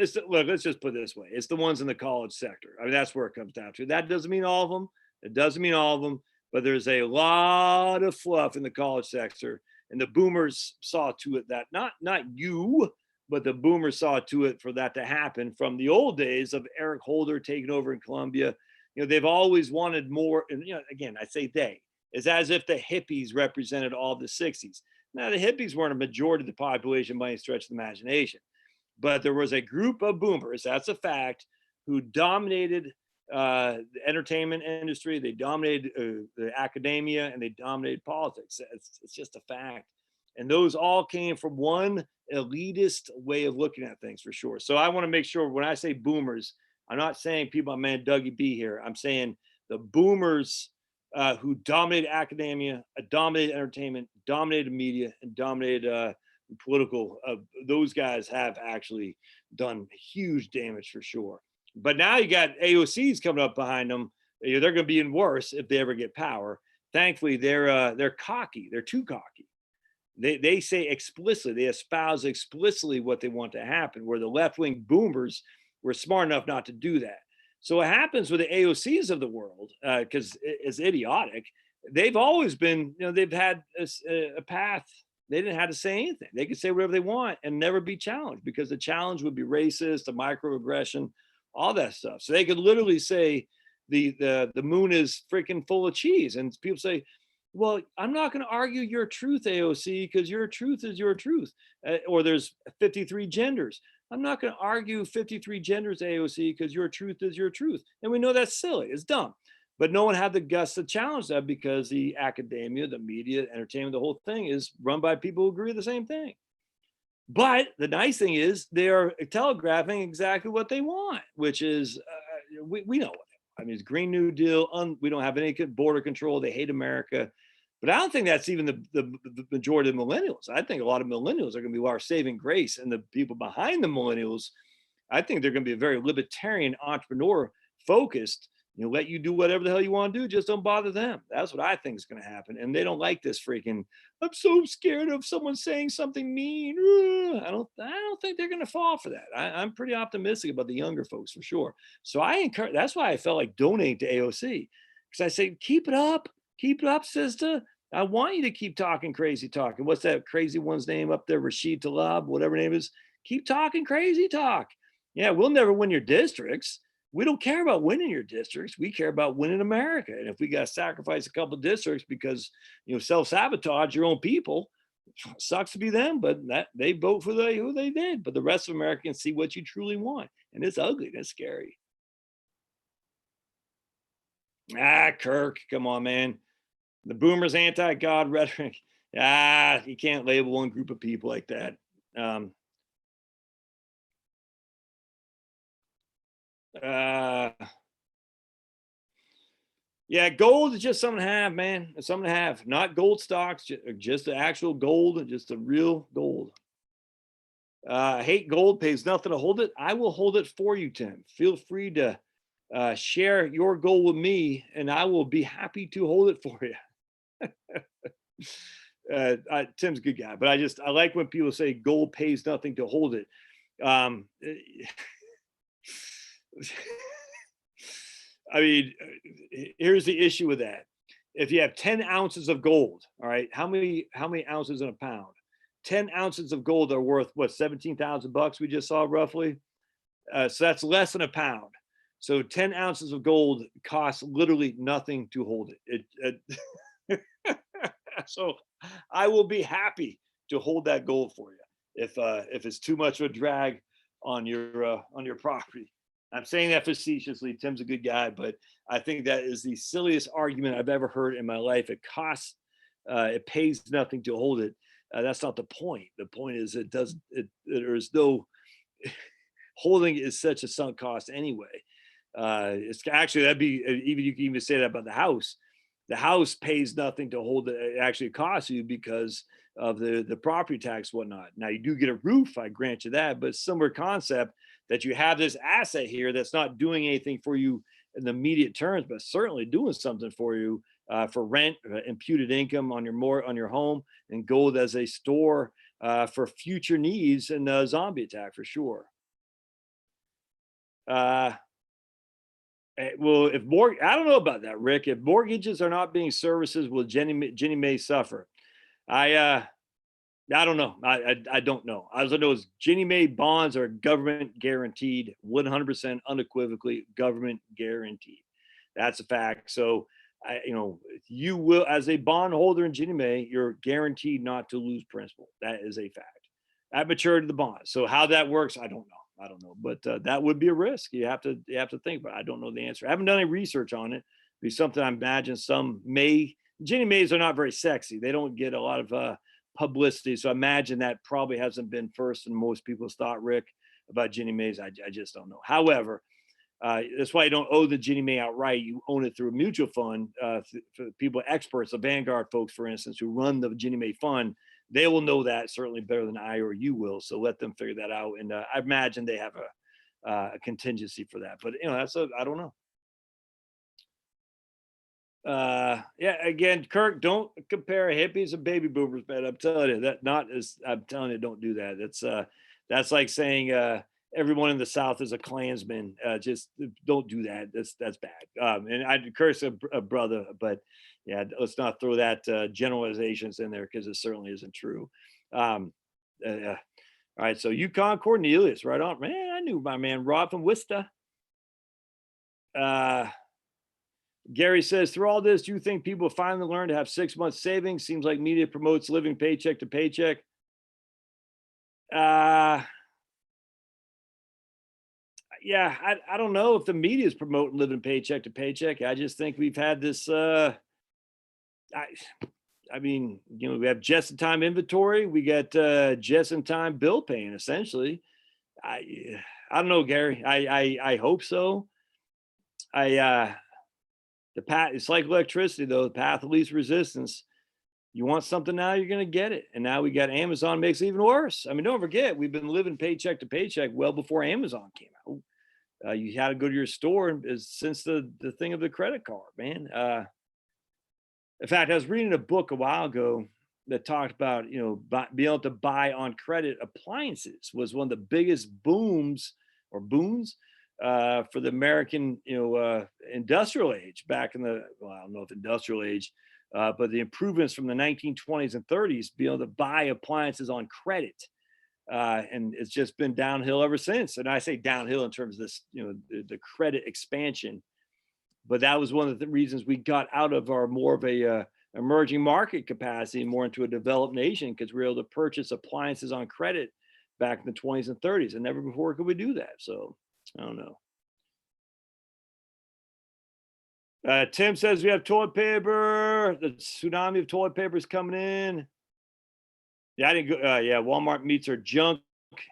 let's just put it this way. It's the ones in the college sector. I mean, that's where it comes down to. That doesn't mean all of them. It doesn't mean all of them, but there's a lot of fluff in the college sector. And the boomers saw to it that not you, but the boomers saw to it for that to happen from the old days of Eric Holder taking over in Columbia. They've always wanted more. And, again, I say they. It's as if the hippies represented all the 60s. Now, the hippies weren't a majority of the population by any stretch of the imagination. But there was a group of boomers, that's a fact, who dominated the entertainment industry. They dominated the academia, and they dominated politics. It's just a fact. And those all came from one elitist way of looking at things, for sure. So I want to make sure when I say boomers, I'm not saying people, my man Dougie B here. I'm saying the boomers who dominated academia, dominated entertainment, dominated media, and dominated political. Those guys have actually done huge damage for sure. But now you got AOCs coming up behind them. They're going to be in worse if they ever get power. Thankfully, they're cocky. They're too cocky. They say explicitly, they espouse explicitly what they want to happen, where the left-wing boomers were smart enough not to do that. So what happens with the AOCs of the world, because it's idiotic, they've always been, they've had a path. They didn't have to say anything. They could say whatever they want and never be challenged, because the challenge would be racist, a microaggression, all that stuff. So they could literally say the moon is freaking full of cheese. And people say, well, I'm not going to argue your truth, AOC, because your truth is your truth. Or there's 53 genders. I'm not going to argue 53 genders, AOC, because your truth is your truth. And we know that's silly. It's dumb. But no one had the guts to challenge that, because the academia, the media, entertainment, the whole thing is run by people who agree with the same thing. But the nice thing is they are telegraphing exactly what they want, which is, we know what. I mean, it's Green New Deal. We don't have any border control. They hate America. But I don't think that's even the majority of millennials. I think a lot of millennials are going to be our saving grace. And the people behind the millennials, I think they're going to be a very libertarian, entrepreneur focused. Let you do whatever the hell you want to do. Just don't bother them. That's what I think is going to happen. And they don't like this freaking, I'm so scared of someone saying something mean. I don't think they're going to fall for that. I'm pretty optimistic about the younger folks for sure. So I encourage, that's why I felt like donating to AOC, because I say, keep it up, sister. I want you to keep talking crazy talk. And what's that crazy one's name up there? Rashid Tlaib, whatever name is. Keep talking crazy talk. Yeah, we'll never win your districts. We don't care about winning your districts. We care about winning America. And if we got to sacrifice a couple of districts because, self-sabotage your own people, Sucks to be them, but that they vote for who they did. But the rest of Americans see what you truly want, and it's ugly. That's scary. Kirk, come on, man. The boomers anti-God rhetoric. You can't label one group of people like that. Um, uh, yeah, gold is just something to have, man. It's something to have. Not gold stocks, just the actual gold, just the real gold. Hate gold, pays nothing to hold it. I will hold it for you, Tim. Feel free to share your goal with me, and I will be happy to hold it for you. Tim's a good guy, but I like when people say gold pays nothing to hold it. I mean, here's the issue with that. If you have 10 ounces of gold, all right, how many ounces in a pound? 10 ounces of gold are worth what, $17,000 we just saw roughly. So that's less than a pound. So 10 ounces of gold costs literally nothing to hold it. So I will be happy to hold that gold for you if it's too much of a drag on your property. I'm saying that facetiously. Tim's a good guy, but I think that is the silliest argument I've ever heard in my life. It pays nothing to hold it. That's not the point. The point is there's no holding is such a sunk cost anyway. It's actually, you can even say that about the house. The house pays nothing to hold it. It actually costs you because of the property tax, whatnot. Now you do get a roof, I grant you that, but similar concept that you have this asset here that's not doing anything for you in the immediate terms, but certainly doing something for you for rent, imputed income on your home, and gold as a store for future needs and zombie attack for sure. Well, I don't know about that, Rick. If mortgages are not being serviced, will Ginnie Mae suffer? I don't know. I don't know. All I know is Ginnie Mae bonds are government guaranteed, 100% unequivocally government guaranteed. That's a fact. So, you will, as a bondholder in Ginnie Mae, you're guaranteed not to lose principal. That is a fact. At maturity of the bond. So how that works, I don't know. But that would be a risk. You have to think about it. I don't know the answer. I haven't done any research on it. It'd be something I imagine Ginnie Mae's are not very sexy. They don't get a lot of publicity. So I imagine that probably hasn't been first in most people's thought, Rick, about Ginnie Mae's. I just don't know. However, that's why you don't own the Ginnie Mae outright. You own it through a mutual fund. For people, experts, the Vanguard folks, for instance, who run the Ginnie Mae fund, they will know that certainly better than I or you will. So let them figure that out. And I imagine they have a contingency for that. But I don't know. Again, Kirk, don't compare hippies and baby boomers, man. I'm telling you I'm telling you, don't do that. That's like saying everyone in the South is a Klansman. Just don't do that. That's bad. And I'd curse a brother, but yeah, let's not throw that generalizations in there because it certainly isn't true. All right, so Yukon Cornelius, right on, man. I knew my man Rob from Worcester. Gary says, through all this, do you think people finally learn to have 6 months savings? Seems like media promotes living paycheck to paycheck. Yeah, I don't know if the media is promoting living paycheck to paycheck. I just think we've had this. I mean, we have just in time inventory. We got just in time bill paying. Essentially, I don't know, Gary. I hope so. The path. It's like electricity, though. The path of least resistance. You want something now, you're going to get it. And now we got Amazon makes it even worse. I mean, don't forget, we've been living paycheck to paycheck well before Amazon came out. You had to go to your store since the thing of the credit card, man. In fact, I was reading a book a while ago that talked about, being able to buy on credit appliances was one of the biggest boons for the American, industrial age back in I don't know if industrial age, but the improvements from the 1920s and 30s, being able to buy appliances on credit. And it's just been downhill ever since. And I say downhill in terms of this, the credit expansion. But that was one of the reasons we got out of our more of a emerging market capacity more into a developed nation because we were able to purchase appliances on credit back in the 20s and 30s, and never before could we do that. So I don't know. Tim says we have toilet paper. The tsunami of toilet paper is coming in. Yeah, I didn't go. Yeah, Walmart meats are junk.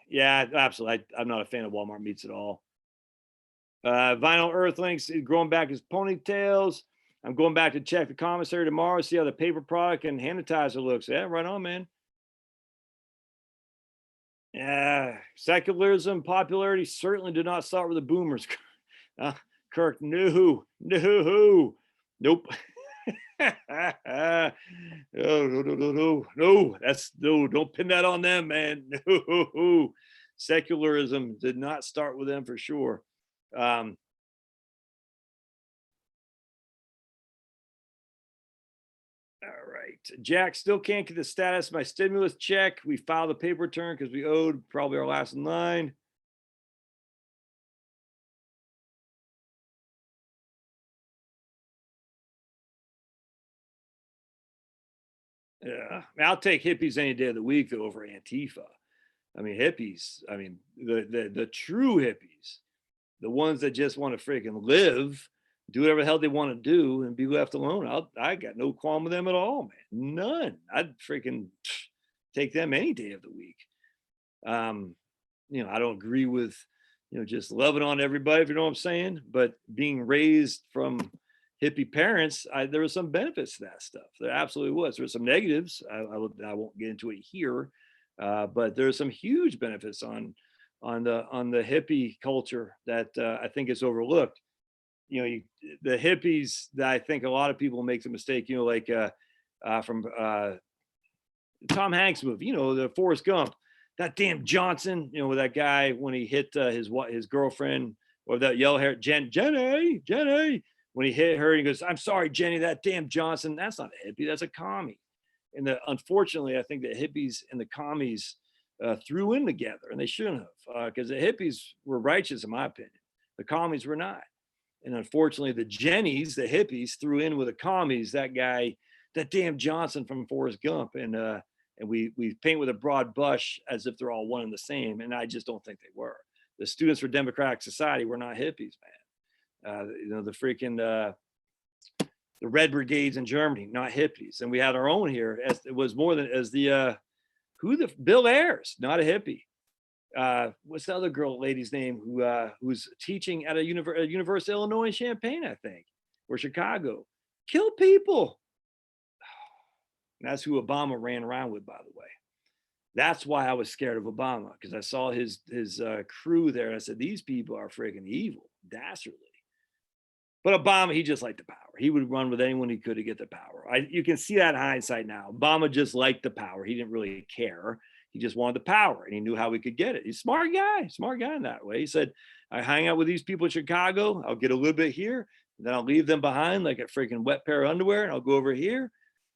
Yeah, absolutely. I'm not a fan of Walmart meats at all. Vinyl Earthlings growing back his ponytails. I'm going back to check the commissary tomorrow, see how the paper product and hand sanitizer looks. Yeah, right on, man. Yeah, secularism, popularity certainly did not start with the boomers. Uh, Kirk, no, no, nope. No, no, no, no, no, no. That's no. Don't pin that on them, man. No, secularism did not start with them for sure. Um, all right, Jack still can't get the status of my stimulus check. We filed a paper return because we owed probably our last in line. Yeah, I mean, I'll take hippies any day of the week though over Antifa. I mean, hippies. I mean, the true hippies, the ones that just want to freaking live, do whatever the hell they want to do, and be left alone. I got no qualm with them at all, man. None. I'd freaking take them any day of the week. Um, I don't agree with, just loving on everybody, if you know what I'm saying. But being raised from hippie parents, there was some benefits to that stuff. There absolutely was. There were some negatives. I won't get into it here, but there are some huge benefits on the hippie culture that I think is overlooked. The hippies that I think a lot of people make the mistake. Like from Tom Hanks movie, the Forrest Gump, that damn Johnson, with that guy when he hit his girlfriend, or that yellow hair Jenny, when he hit her, he goes, "I'm sorry, Jenny, that damn Johnson." That's not a hippie, that's a commie. And unfortunately, I think the hippies and the commies threw in together, and they shouldn't have, because the hippies were righteous, in my opinion. The commies were not. And unfortunately, the Jennies, the hippies, threw in with the commies, that guy, that damn Johnson from Forrest Gump. And we paint with a broad brush as if they're all one and the same. And I just don't think they were. The Students for Democratic Society were not hippies, man. The freaking the Red Brigades in Germany, not hippies. And we had our own here. As it was more than as the Bill Ayers, not a hippie. What's the other lady's name who's teaching at a University of Illinois in Champaign, I think, or Chicago? Kill people. And that's who Obama ran around with, by the way. That's why I was scared of Obama, because I saw his crew there. And I said, these people are freaking evil, dastardly. But Obama, he just liked the power. He would run with anyone he could to get the power. You can see that in hindsight now. Obama just liked the power. He didn't really care. He just wanted the power, and he knew how we could get it. He's a smart guy in that way. He said, I hang out with these people in Chicago. I'll get a little bit here, and then I'll leave them behind like a freaking wet pair of underwear, and I'll go over here.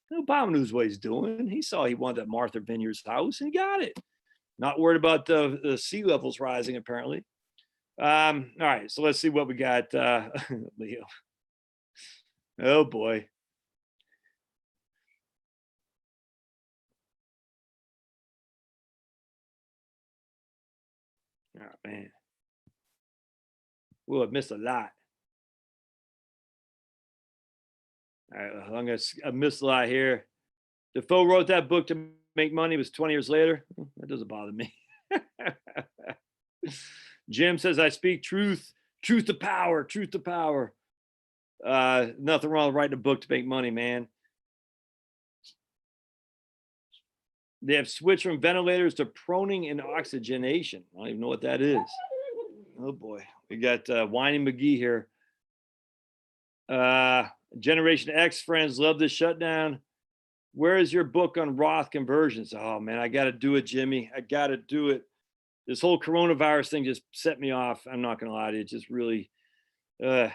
And Obama knows what he's doing. He saw he wanted that Martha Vineyard's house, and he got it. Not worried about the sea levels rising, apparently. All right, so let's see what we got, Leo. Oh, boy. Oh, man. We'll have missed a lot. All right, I missed a lot here. Defoe wrote that book to make money. It was 20 years later. That doesn't bother me. Jim says, I speak truth to power, truth to power. Nothing wrong with writing a book to make money, man. They have switched from ventilators to proning and oxygenation. I don't even know what that is. Oh boy, we got Whining McGee here. Generation X friends love this shutdown. Where is your book on Roth conversions? Oh man, I got to do it, Jimmy. I got to do it. This whole coronavirus thing just set me off. I'm not going to lie to you. It just really, all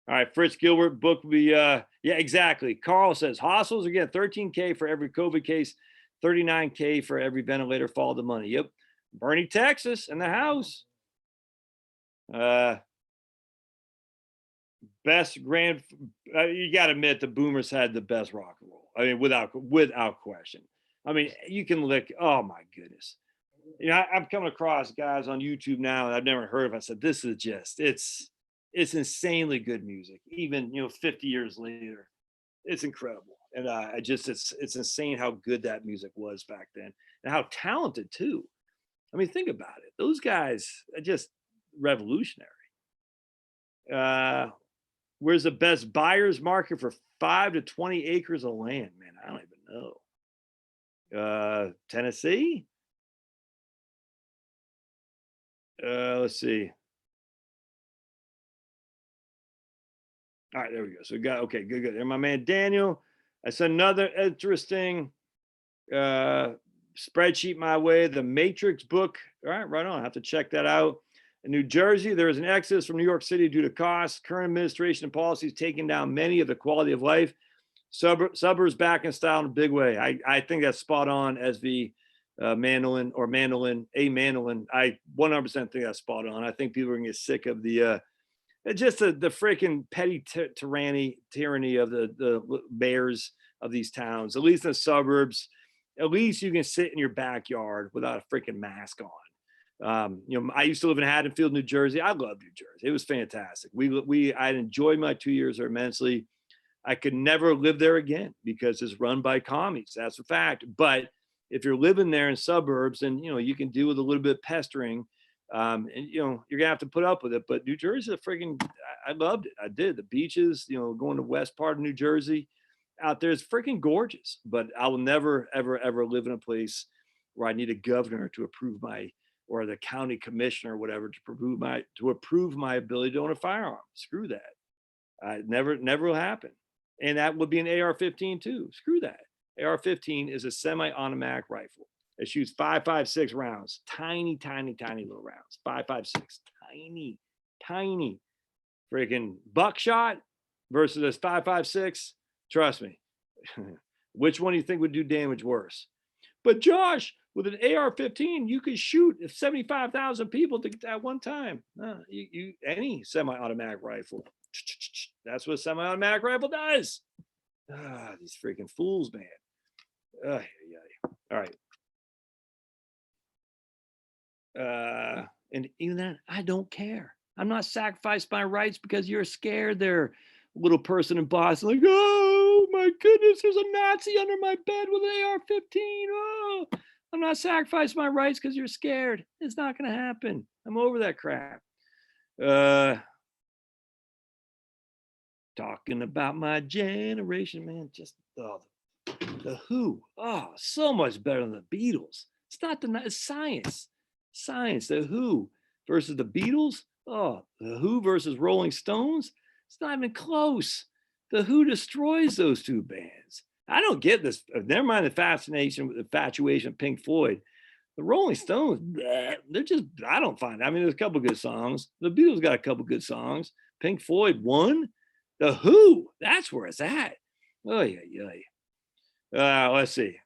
right. Fritz Gilbert book will be, yeah, exactly. Carl says hospitals are getting $13K for every COVID case, $39K for every ventilator fall to money. Yep. Bernie, Texas in the house. Best grand, you got to admit the boomers had the best rock and roll. I mean, without question. I mean, you can look. Oh my goodness. You know, I'm coming across guys on YouTube now that I've never heard of. I said, this is just it's insanely good music, even 50 years later. It's incredible. And I just it's insane how good that music was back then and how talented too. I mean, think about it. Those guys are just revolutionary. Uh, where's the best buyer's market for 5 to 20 acres of land? Man, I don't even know. Tennessee? Let's see. All right, there we go. So we got okay, good. And my man Daniel. That's another interesting spreadsheet my way. The Matrix book. All right, right on. I have to check that out. In New Jersey, there is an exodus from New York City due to costs. Current administration and policies taking down many of the quality of life. Suburbs back in style in a big way. I think that's spot on. As the mandolin. I 100% think that's spot on. I think people are gonna get sick of the just the freaking petty tyranny of the mayors of these towns. At least in the suburbs, at least you can sit in your backyard without a freaking mask on. I used to live in Haddonfield, New Jersey. I loved New Jersey. It was fantastic. I enjoyed my 2 years there immensely. I could never live there again because it's run by commies. That's a fact. But if you're living there in suburbs, and you can deal with a little bit of pestering, and you're gonna have to put up with it. But New Jersey, I loved it. I did. The beaches, going to west part of New Jersey, out there is freaking gorgeous. But I will never, ever live in a place where I need a governor to approve or the county commissioner or whatever to approve my ability to own a firearm. Screw that. Never will happen. And that would be an AR-15 too. Screw that. AR-15 is a semi-automatic rifle. It shoots 5.56 rounds, tiny little rounds. 5.56, tiny, freaking buckshot versus this 5.56. Trust me. Which one do you think would do damage worse? But Josh, with an AR-15, you could shoot 75,000 people at one time. Any semi-automatic rifle. That's what a semi-automatic rifle does. These freaking fools, man. All right. And even then, I don't care. I'm not sacrificing my rights because you're scared there, little person in Boston. Like, oh my goodness, there's a Nazi under my bed with an AR-15. Oh, I'm not sacrificing my rights because you're scared. It's not going to happen. I'm over that crap. Talking about my generation, man. Just the Who. Oh, so much better than the Beatles. It's not it's science. Science. The Who versus the Beatles. Oh, the Who versus Rolling Stones. It's not even close. The Who destroys those two bands. I don't get this. Never mind the infatuation of Pink Floyd. The Rolling Stones, they're just, I don't find it. I mean, there's a couple good songs. The Beatles got a couple good songs. Pink Floyd won. The Who, that's where it's at. Oh, yeah. Let's see.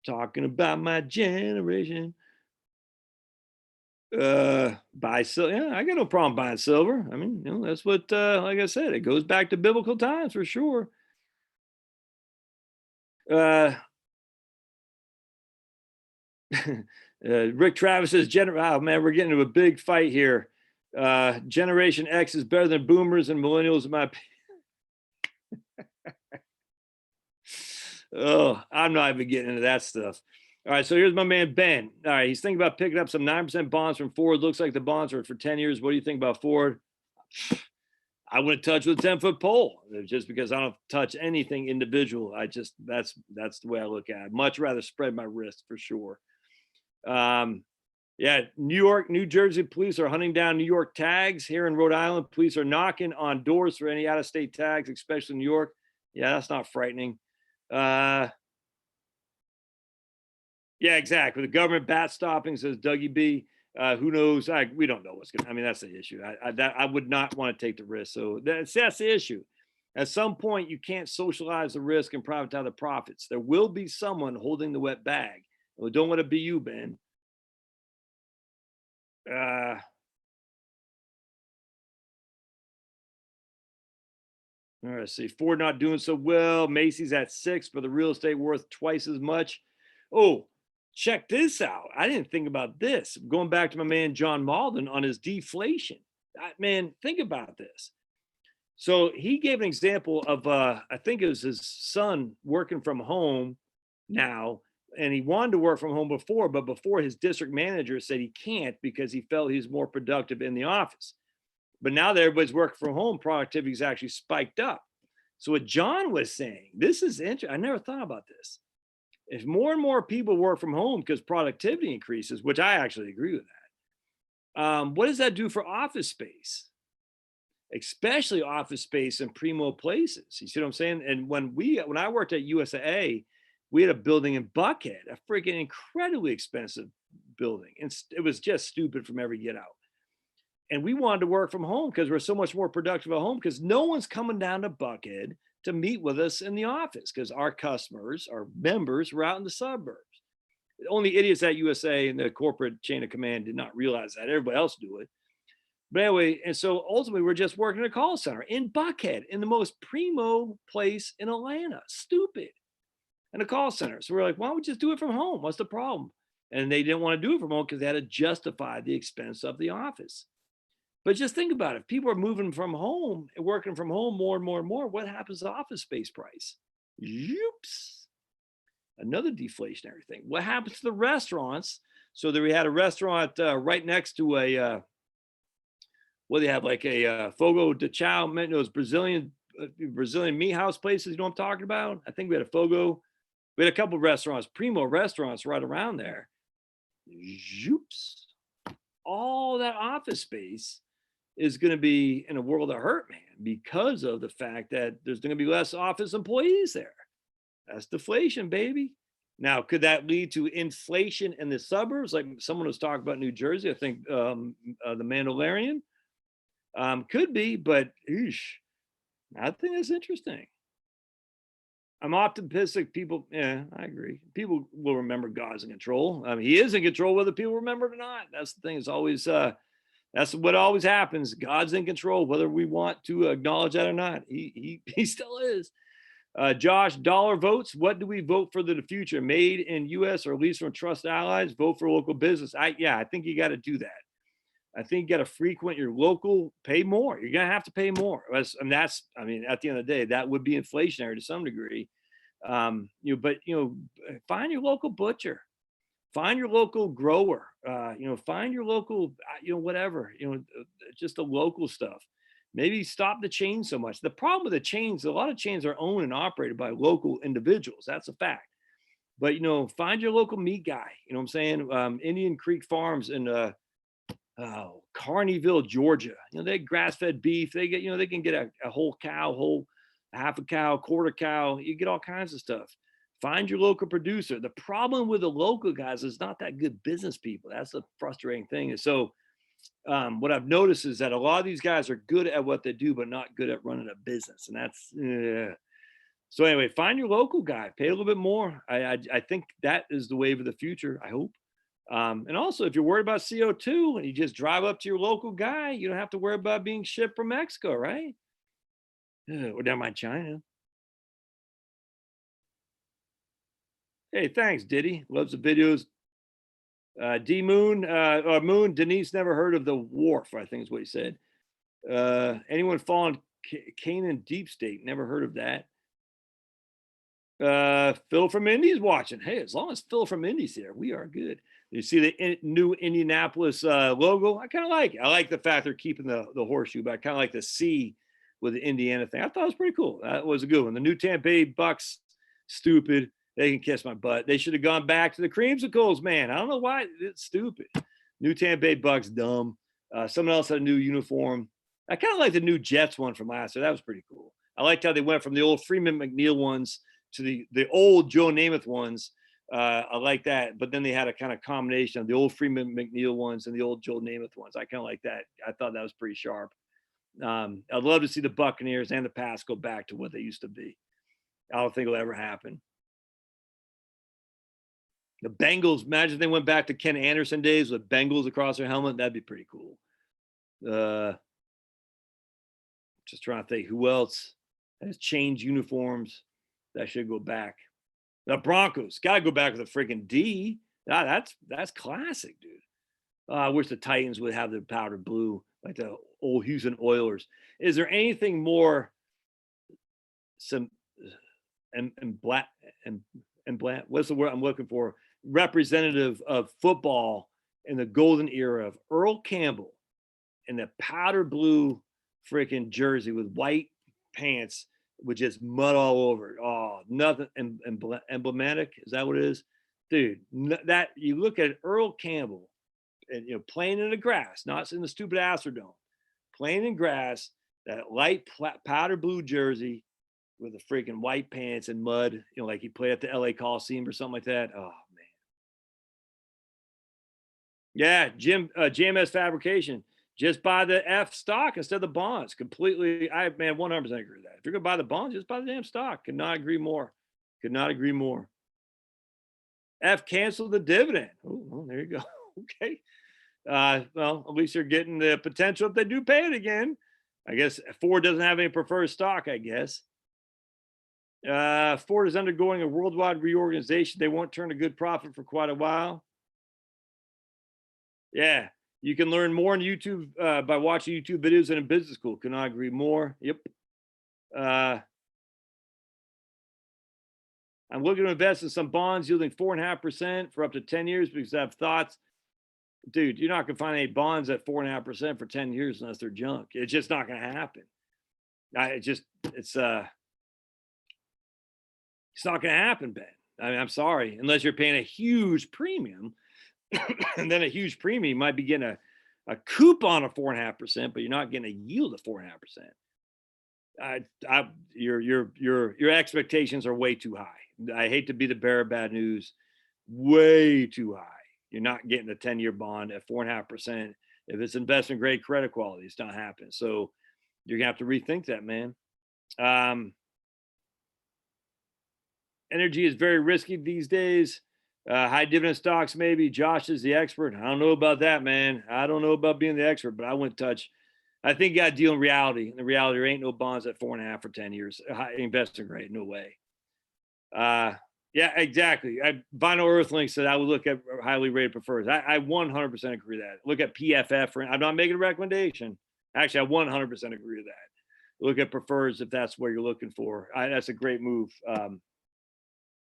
Talking about my generation. Buy silver. Yeah, I got no problem buying silver. I mean, that's what, like I said, it goes back to biblical times for sure. Rick Travis says, oh man, we're getting into a big fight here. Generation X is better than boomers and millennials in my opinion. Oh, I'm not even getting into that stuff. All right, so here's my man Ben. All right, he's thinking about picking up some 9% bonds from Ford. Looks like the bonds are for 10 years. What do you think about Ford? I wouldn't touch with a 10-foot pole just because I don't touch anything individual. That's the way I look at it. Much rather spread my risk for sure. Yeah, New Jersey police are hunting down New York tags. Here in Rhode Island, police are knocking on doors for any out-of-state tags, especially in New York. Yeah, that's not frightening. Yeah, exactly. The government bat stopping, says Dougie B. Who knows? We don't know what's going to, I mean, that's the issue. I would not want to take the risk. So that's the issue. At some point, you can't socialize the risk and privatize the profits. There will be someone holding the wet bag. Well, don't want to be you, Ben. All right, see, Ford not doing so well. Macy's at 6, but the real estate worth twice as much. Oh, check this out. I didn't think about this. Going back to my man John Malden on his deflation. Man, think about this. So he gave an example of I think it was his son working from home now, and he wanted to work from home before, but before his district manager said he can't because he felt he's more productive in the office. But now that everybody's working from home, productivity's actually spiked up. So what John was saying, this is interesting. I never thought about this. If more and more people work from home because productivity increases, which I actually agree with that, what does that do for office space? Especially office space in primo places. You see what I'm saying? And when I worked at USA, we had a building in Buckhead, a freaking incredibly expensive building. And it was just stupid from every get out. And we wanted to work from home because we're so much more productive at home because no one's coming down to Buckhead to meet with us in the office because our customers, our members were out in the suburbs. Only idiots at USA and the corporate chain of command did not realize that. Everybody else do it. But anyway, and so ultimately we're just working in a call center in Buckhead, in the most primo place in Atlanta. Stupid. And a call center. So we're like, why don't we just do it from home? What's the problem? And they didn't want to do it from home because they had to justify the expense of the office. But just think about it. If people are moving from home and working from home more and more and more, what happens to the office space price? Oops. Another deflationary thing. What happens to the restaurants? So that we had a restaurant right next to a, what do they have, like a Fogo de Chao, those Brazilian meat house places, you know what I'm talking about? I think we had a Fogo. We had a couple of restaurants, primo restaurants right around there. Oops. All that office space is going to be in a world of hurt, man, because of the fact that there's going to be less office employees there. That's deflation, baby. Now, could that lead to inflation in the suburbs? Like someone was talking about New Jersey, I think the Mandalorian could be, but I think that's interesting. I'm optimistic. People, yeah, I agree. People will remember God's in control. I mean, He is in control, whether people remember it or not. That's the thing. It's always that's what always happens. God's in control, whether we want to acknowledge that or not. He still is. Josh, dollar votes. What do we vote for the future? Made in U.S. or at least from trust allies. Vote for local business. I think you got to do that. I think you got to frequent your local. Pay more. You're gonna have to pay more. At the end of the day, that would be inflationary to some degree. But find your local butcher. Find your local grower, find your local, whatever, just the local stuff. Maybe stop the chains so much. The problem with the chains, a lot of chains are owned and operated by local individuals. That's a fact. But, find your local meat guy. You know what I'm saying? Indian Creek Farms in Carneyville, Georgia. They grass-fed beef. They get, they can get a whole cow, half a cow, quarter cow. You get all kinds of stuff. Find your local producer. The problem with the local guys is not that good business people. That's the frustrating thing. And so what I've noticed is that a lot of these guys are good at what they do, but not good at running a business. And that's, so anyway, find your local guy, pay a little bit more. I think that is the wave of the future, I hope. And also, if you're worried about CO2 and you just drive up to your local guy, you don't have to worry about being shipped from Mexico, right? Or never mind China. Hey, thanks, Diddy. Loves the videos. D Moon, or Moon, Denise never heard of the wharf, I think is what he said. Anyone following Canaan Deep State? Never heard of that. Phil from Indy's watching. Hey, as long as Phil from Indy's here, we are good. You see the new Indianapolis logo? I kind of like it. I like the fact they're keeping the horseshoe, but I kind of like the C with the Indiana thing. I thought it was pretty cool. That was a good one. The new Tampa Bay Bucks, stupid. They can kiss my butt. They should have gone back to the creamsicles, man. I don't know why. It's stupid. New Tampa Bay Bucks, dumb. Someone else had a new uniform. I kind of like the new Jets one from last year. That was pretty cool. I liked how they went from the old Freeman McNeil ones to the old Joe Namath ones. I like that. But then they had a kind of combination of the old Freeman McNeil ones and the old Joe Namath ones. I kind of like that. I thought that was pretty sharp. I'd love to see the Buccaneers and the Pats go back to what they used to be. I don't think it'll ever happen. The Bengals, imagine if they went back to Ken Anderson days with Bengals across their helmet. That'd be pretty cool. Just trying to think who else. has changed uniforms. That should go back. The Broncos got to go back with a freaking D. That's classic, dude. I wish the Titans would have the powder blue like the old Houston Oilers. Is there anything more and black and black? What's the word I'm looking for? Representative of football in the golden era of Earl Campbell in the powder blue freaking jersey with white pants with just mud all over it. Oh, nothing emblematic. Is that what it is? Dude, that you look at Earl Campbell and playing in the grass, not in the stupid Astrodome, playing in grass, that light powder blue jersey with the freaking white pants and mud, like he played at the LA Coliseum or something like that. Oh man. Yeah, GMS Fabrication. Just buy the F stock instead of the bonds. Completely, 100% agree with that. If you're gonna buy the bonds, just buy the damn stock. Could not agree more. Could not agree more. F canceled the dividend. Oh, well, there you go. Okay. Well, at least you're getting the potential if they do pay it again. I guess Ford doesn't have any preferred stock, I guess. Ford is undergoing a worldwide reorganization. They won't turn a good profit for quite a while. Yeah. You can learn more on YouTube by watching YouTube videos and in business school. Cannot agree more. Yep. I'm looking to invest in some bonds yielding 4.5% for up to 10 years because I have thoughts. Dude, you're not going to find any bonds at 4.5% for 10 years unless they're junk. It's just not going to happen. It's not going to happen, Ben. I mean, I'm sorry, unless you're paying a huge premium. And then a huge premium might be getting a coupon of 4.5%, but you're not getting a yield of 4.5%. Your expectations are way too high. I hate to be the bearer of bad news. Way too high. You're not getting a 10-year bond at 4.5%. If it's investment grade credit quality, it's not happening. So you're gonna have to rethink that, man. Energy is very risky these days. High dividend stocks, maybe. Josh is the expert. I don't know about that, man. I don't know about being the expert, but I wouldn't touch. I think you got to deal in reality. In the reality, there ain't no bonds at 4.5 for 10 years. High investment grade, no way. Yeah, exactly. Vinyl Earthlink said I would look at highly rated prefers. I 100% agree with that. Look at PFF. I'm not making a recommendation. Actually, I 100% agree with that. Look at prefers if that's what you're looking for. That's a great move.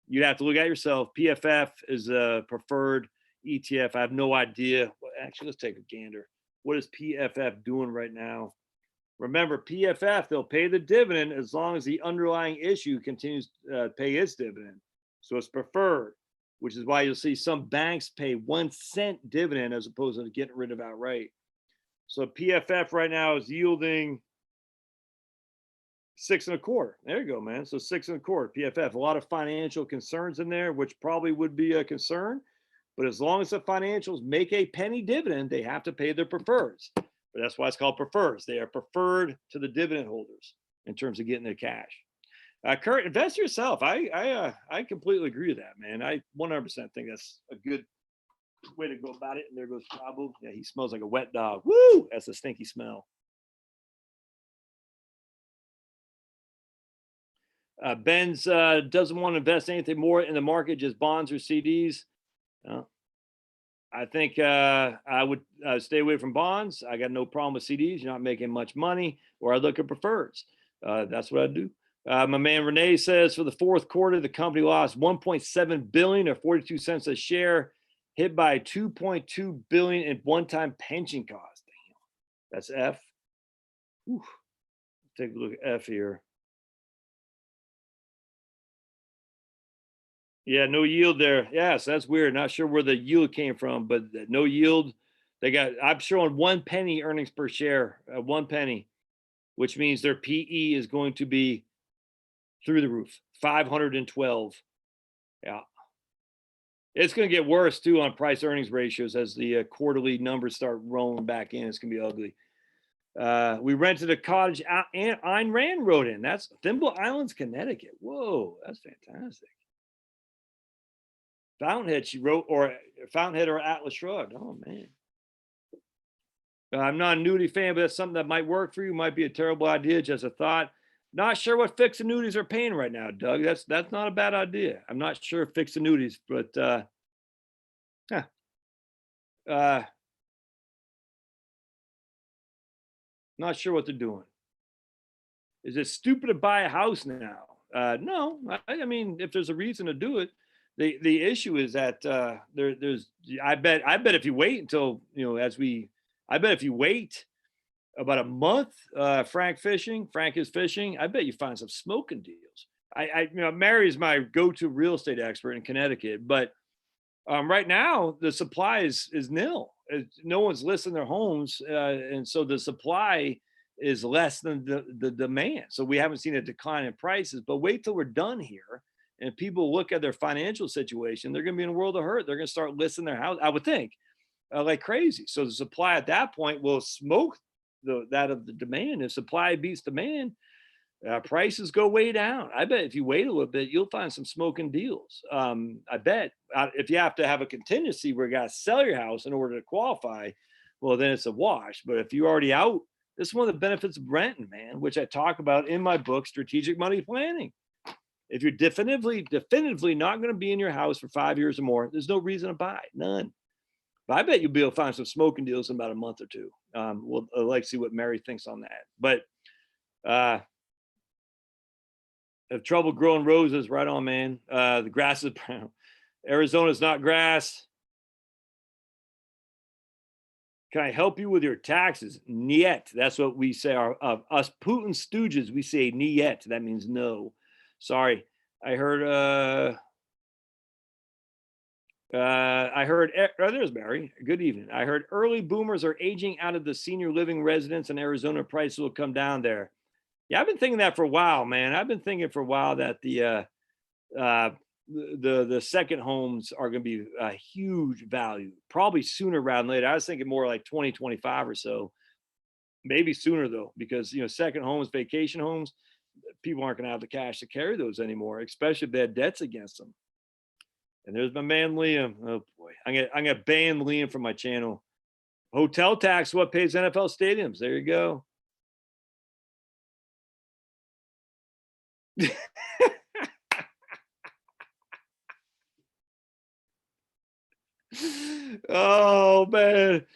You'd have to look at yourself. PFF is a preferred ETF. I have no idea. Actually, let's take a gander. What is PFF doing right now? Remember, PFF, they'll pay the dividend as long as the underlying issue continues to pay its dividend. So it's preferred, which is why you'll see some banks pay 1 cent dividend as opposed to getting rid of outright. So PFF right now is yielding 6.25. There you go, man. So 6.25 PFF. A lot of financial concerns in there, which probably would be a concern. But as long as the financials make a penny dividend, they have to pay their prefers. But that's why it's called prefers. They are preferred to the dividend holders in terms of getting their cash. Kurt, invest yourself. I completely agree with that, man. I 100% think that's a good way to go about it. And there goes Prabhu. Yeah, he smells like a wet dog. Woo! That's a stinky smell. Ben's doesn't want to invest anything more in the market, just bonds or CDs. I think I would stay away from bonds. I got no problem with CDs. You're not making much money. Or I look at prefers. That's what I do. My man Renee says for the fourth quarter, the company lost 1.7 billion or 42 cents a share, hit by 2.2 billion in one-time pension costs. Damn, that's F. Whew. Take a look at F here. Yeah, no yield there. Yes, that's weird. Not sure where the yield came from, but no yield. They got. I'm showing 1 penny earnings per share, 1 penny, which means their PE is going to be through the roof, 512. Yeah, it's going to get worse too on price earnings ratios as the quarterly numbers start rolling back in. It's going to be ugly. We rented a cottage. Ayn Rand wrote in. That's Thimble Islands, Connecticut. Whoa, that's fantastic. Fountainhead, she wrote, or Fountainhead or Atlas Shrugged. Oh man. I'm not a annuity fan, but that's something that might work for you. Might be a terrible idea, just a thought. Not sure what fixed annuities are paying right now, Doug. That's not a bad idea. I'm not sure fixed annuities, but huh, uh, not sure what they're doing. Is it stupid to buy a house now? No, I mean, if there's a reason to do it, the issue is that there's I bet if you wait until I bet if you wait about a month, Frank is fishing. I bet you find some smoking deals. Mary's my go-to real estate expert in Connecticut, but right now the supply is nil. No one's listing their homes, and so the supply is less than the demand. So we haven't seen a decline in prices. But wait till we're done here, and people look at their financial situation. They're going to be in a world of hurt. They're going to start listing their house, I would think, like crazy. So the supply at that point will smoke that of the demand. If supply beats demand, prices go way down. I bet if you wait a little bit, you'll find some smoking deals. I bet if you have to have a contingency where you got to sell your house in order to qualify, well, then it's a wash. But if you're already out, this is one of the benefits of renting, man, which I talk about in my book, Strategic Money Planning. If you're definitively not going to be in your house for 5 years or more, there's no reason to buy. None. But I bet you'll be able to find some smoking deals in about a month or two. We'll like to see what Mary thinks on that. But have trouble growing roses, right on, man. The grass is brown. Arizona's not grass. Can I help you with your taxes? Niet. That's what we say. Us Putin stooges, we say niet. That means no. Sorry. I heard there's Mary. Good evening. I heard early boomers are aging out of the senior living residence and Arizona prices will come down there. Yeah, I've been thinking that for a while, man. I've been thinking for a while that the second homes are going to be a huge value, probably sooner rather than later. I was thinking more like 2025 or so, maybe sooner though, because second homes, vacation homes, people aren't going to have the cash to carry those anymore, especially if they had debts against them. And there's my man Liam. Oh boy, I'm gonna ban Liam from my channel. Hotel tax, what pays NFL stadiums? There you go. Oh man.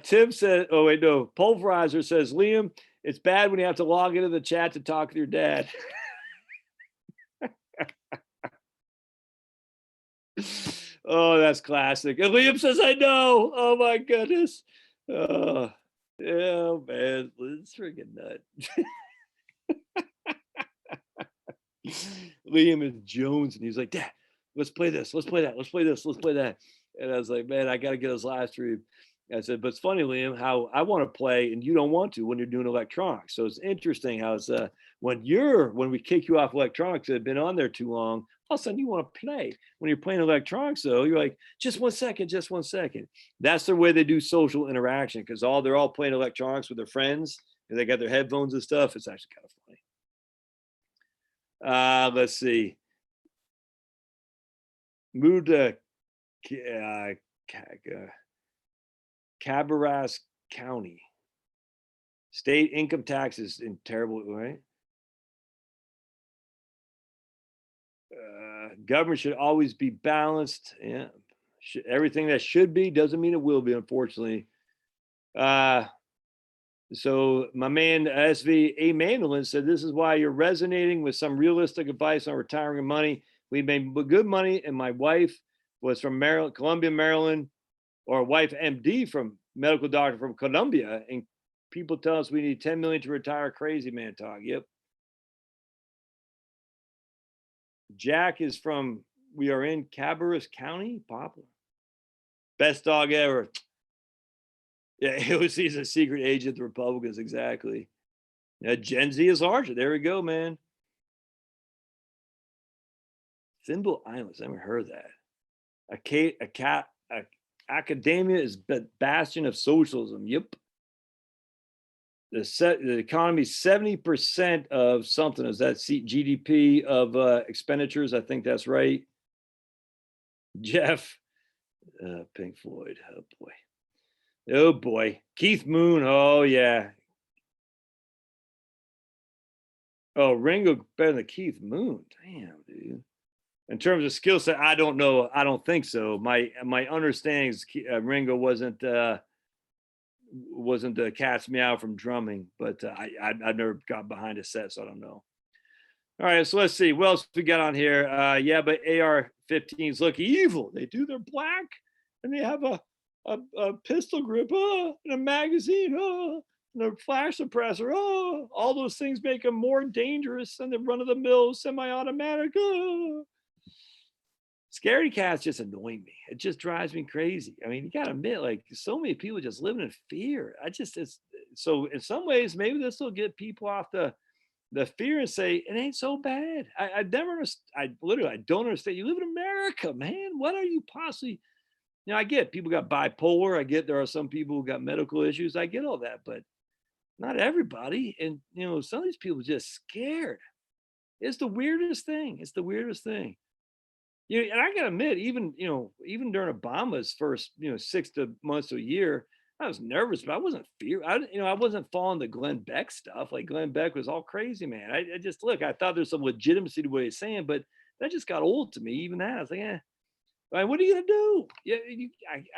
Tim said, oh wait, no, Pulverizer says, Liam, it's bad when you have to log into the chat to talk with your dad. Oh, that's classic. And Liam says, I know. Oh my goodness. Oh, yeah, man, it's freaking nut. Liam is Jones, and he's like, Dad, let's play this, let's play that, let's play this, let's play that. And I was like, man, I got to get his live stream. I said, but it's funny, Liam, how I want to play and you don't want to when you're doing electronics. So it's interesting how it's when we kick you off electronics that have been on there too long, all of a sudden you want to play. When you're playing electronics, though, you're like, just 1 second, just 1 second. That's the way they do social interaction because they're all playing electronics with their friends and they got their headphones and stuff. It's actually kind of funny. Let's see. Moved to Cabarrus County. State income taxes in terrible, right? Government should always be balanced. Yeah. Everything that should be doesn't mean it will be, unfortunately. So my man SV A. Mandolin said, this is why you're resonating with some realistic advice on retiring money. We made good money, and my wife was from Maryland, Columbia, Maryland, or wife MD from medical doctor from Columbia, and people tell us we need 10 million to retire. Crazy man talk. Yep. Jack is from, we are in Cabarrus County, Poplar. Best dog ever. Yeah, he's a secret agent of the Republicans, exactly. Yeah, Gen Z is larger. There we go, man. Thimble Islands, I never heard that. Academia is bastion of socialism. Yep. The economy is 70% of something. Is that GDP of expenditures? I think that's right. Jeff, Pink Floyd. Oh boy. Oh boy. Keith Moon. Oh yeah. Oh, Ringo better than Keith Moon. Damn, dude. In terms of skill set, I don't know. I don't think so. My understanding is Ringo wasn't the cat's meow from drumming, but I've never got behind a set, so I don't know. All right, so let's see what else we got on here. Yeah, but AR-15s look evil. They do. They're black, and they have a pistol grip, and a magazine, and a flash suppressor. All those things make them more dangerous than the run-of-the-mill semi-automatic. Scaredy cats just annoy me. It just drives me crazy. I mean, you gotta admit, like, so many people just living in fear. It's so in some ways, maybe this will get people off the fear and say it ain't so bad. I never, I literally, I don't understand. You live in America, man. What are you possibly? I get people got bipolar. I get there are some people who got medical issues. I get all that, but not everybody. And some of these people are just scared. It's the weirdest thing. It's the weirdest thing. And I gotta admit, even during Obama's first, 6 months to a year, I was nervous, but I wasn't fear. I wasn't following the Glenn Beck stuff. Like Glenn Beck was all crazy, man. I just look. I thought there's some legitimacy to what he's saying, but that just got old to me. Even that, I was like, like, what are you gonna do? Yeah,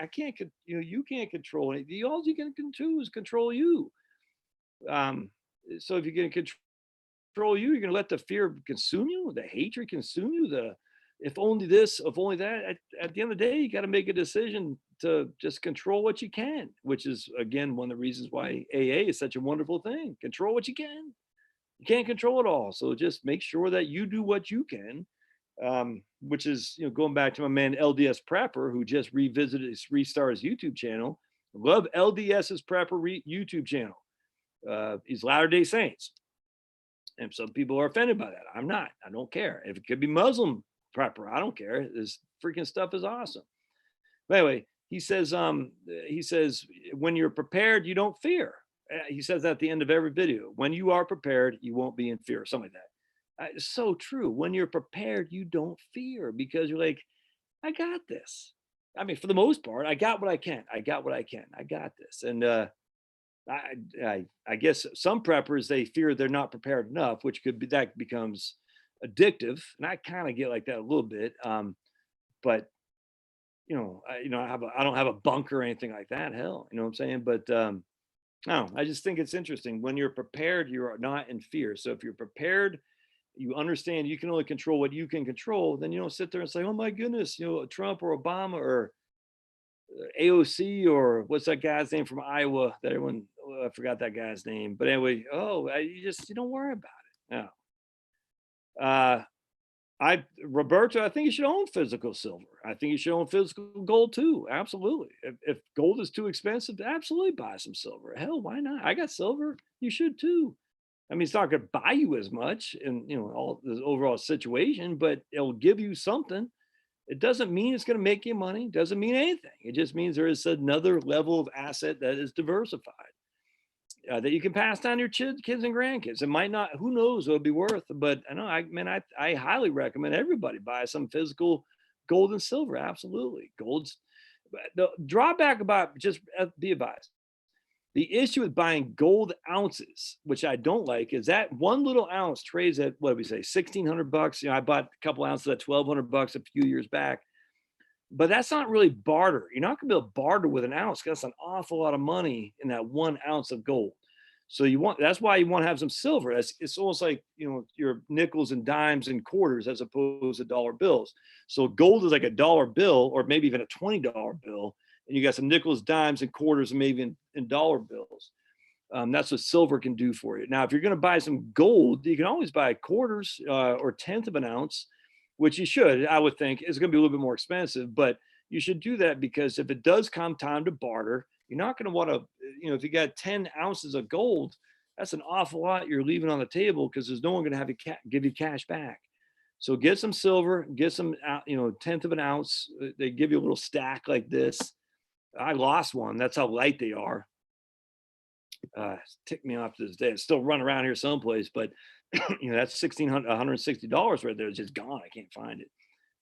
I can't. You can't control it. All you can do is control you. So if you're gonna control you, you're gonna let the fear consume you, the hatred consume you, the if only this, if only that. At the end of the day, you got to make a decision to just control what you can, which is again one of the reasons why AA is such a wonderful thing. Control what you can. You can't control it all, so just make sure that you do what you can. Which is going back to my man LDS Prepper, who just restarted his YouTube channel. Love LDS's Prepper YouTube channel. He's Latter Day Saints, and some people are offended by that. I'm not. I don't care. If it could be Muslim Prepper, I don't care. This freaking stuff is awesome. But anyway, he says when you're prepared, you don't fear. He says that at the end of every video. When you are prepared, you won't be in fear. Something like that. It's so true. When you're prepared, you don't fear because you're like, I got this. I mean, for the most part, I got what I can. I got what I can. I got this. And I guess some preppers, they fear they're not prepared enough, which could be that becomes addictive, and I kind of get like that a little bit. But I don't have a bunker or anything like that. Hell, you know what I'm saying? But no, I just think it's interesting. When you're prepared, you are not in fear. So if you're prepared, you understand you can only control what you can control. Then you don't sit there and say, "Oh my goodness, Trump or Obama or AOC or what's that guy's name from Iowa that everyone I forgot that guy's name." But anyway, you don't worry about it. No. Roberto, I think you should own physical silver. I think you should own physical gold too. Absolutely. If gold is too expensive, absolutely buy some silver. Hell, why not? I got silver. You should too. I mean, it's not going to buy you as much in all the overall situation, but it'll give you something. It doesn't mean it's going to make you money. Doesn't mean anything. It just means there is another level of asset that is diversified. That you can pass down to your kids and grandkids. It might not, who knows what it'll be worth, but I highly recommend everybody buy some physical gold and silver. Absolutely. Gold's the drawback about just be advised. The issue with buying gold ounces, which I don't like, is that one little ounce trades at what do we say, $1,600. I bought a couple ounces at $1,200 a few years back. But that's not really barter. You're not going to be able to barter with an ounce because that's an awful lot of money in that 1 ounce of gold. So that's why you want to have some silver. It's almost like your nickels and dimes and quarters as opposed to dollar bills. So gold is like a dollar bill or maybe even a $20 bill, and you got some nickels, dimes, and quarters, and maybe in dollar bills. That's what silver can do for you. Now, if you're going to buy some gold, you can always buy quarters or 1/10 of an ounce, which you should, I would think, is going to be a little bit more expensive, but you should do that because if it does come time to barter, you're not going to want to, if you got 10 ounces of gold, that's an awful lot you're leaving on the table because there's no one going to have you give you cash back. So get some silver, get some, 1/10 of an ounce. They give you a little stack like this. I lost one. That's how light they are. Ticked me off to this day. It's still running around here someplace, but that's $160 right there. It's just gone. I can't find it.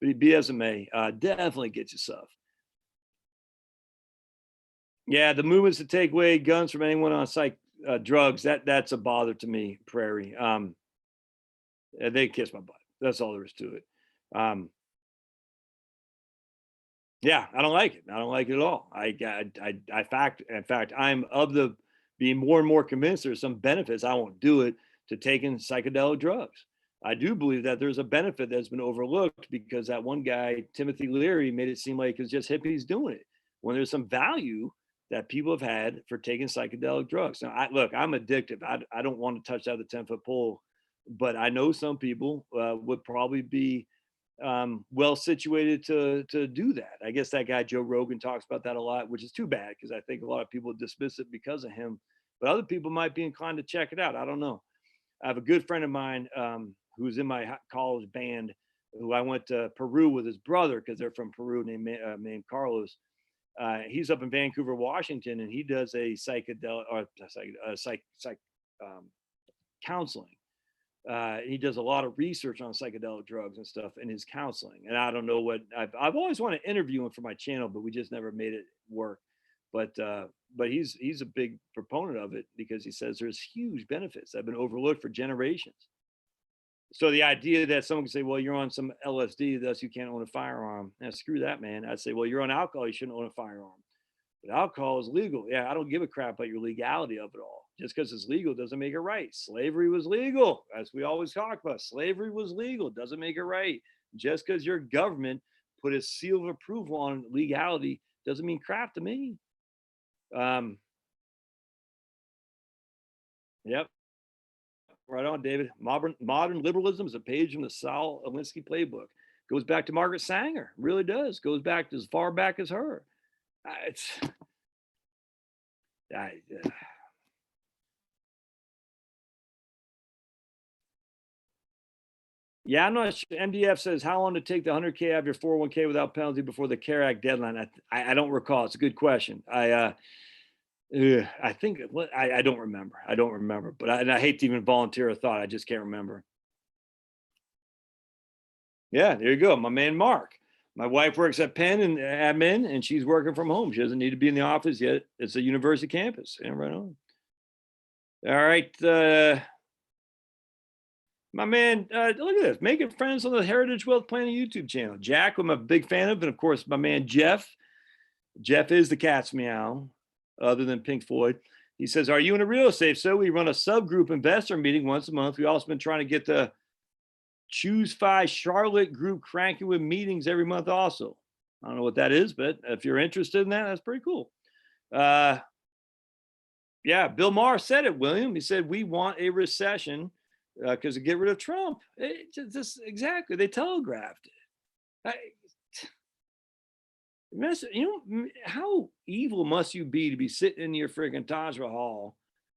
But be as it may, definitely get you stuff. Yeah, the movements to take away guns from anyone on drugs, that's a bother to me, Prairie. They kiss my butt. That's all there is to it. Yeah, I don't like it. I don't like it at all. In fact, I'm of the being more and more convinced there's some benefits. I won't do it to taking psychedelic drugs. I do believe that there's a benefit that's been overlooked because that one guy, Timothy Leary, made it seem like it's just hippies doing it. When there's some value that people have had for taking psychedelic drugs. Now, look, I'm addictive. I don't want to touch out the 10-foot pole, but I know some people would probably be well situated to do that. I guess that guy Joe Rogan talks about that a lot, which is too bad because I think a lot of people dismiss it because of him. But other people might be inclined to check it out. I don't know. I have a good friend of mine who's in my college band, who I went to Peru with his brother because they're from Peru, named Carlos. He's up in Vancouver, Washington, and he does a psychedelic or psych counseling. He does a lot of research on psychedelic drugs and stuff in his counseling. And I don't know what I've always wanted to interview him for my channel, but we just never made it work. But he's a big proponent of it because he says there's huge benefits that have been overlooked for generations. So the idea that someone can say, well, you're on some LSD, thus you can't own a firearm. Now, screw that, man. I'd say, well, you're on alcohol, you shouldn't own a firearm. But alcohol is legal. Yeah, I don't give a crap about your legality of it all. Just because it's legal doesn't make it right. Slavery was legal, as we always talk about. Slavery was legal, doesn't make it right. Just because your government put a seal of approval on legality doesn't mean crap to me. Yep. Right on, David. Modern liberalism is a page from the Saul Alinsky playbook. Goes back to Margaret Sanger. Really does. Goes back as far back as her. Yeah, I'm not sure. MDF says, how long to take the 100K out of your 401k without penalty before the CARE Act deadline? I don't recall. It's a good question. I think I don't remember. I don't remember, but I hate to even volunteer a thought. I just can't remember. Yeah, there you go. My man, Mark. My wife works at Penn and admin, and she's working from home. She doesn't need to be in the office yet. It's a university campus. Yeah, right on. All right. My man, look at this. Making friends on the Heritage Wealth Planning YouTube channel. Jack, who I'm a big fan of, and of course, my man, Jeff. Jeff is the cat's meow, other than Pink Floyd. He says, are you in a real estate? So we run a subgroup investor meeting once a month. We've also been trying to get the Choose 5 Charlotte group cranking with meetings every month also. I don't know what that is, but if you're interested in that, that's pretty cool. Yeah, Bill Maher said it, William. He said, we want a recession because to get rid of Trump. Exactly. They telegraphed it. You know, how evil must you be to be sitting in your freaking Taj Mahal,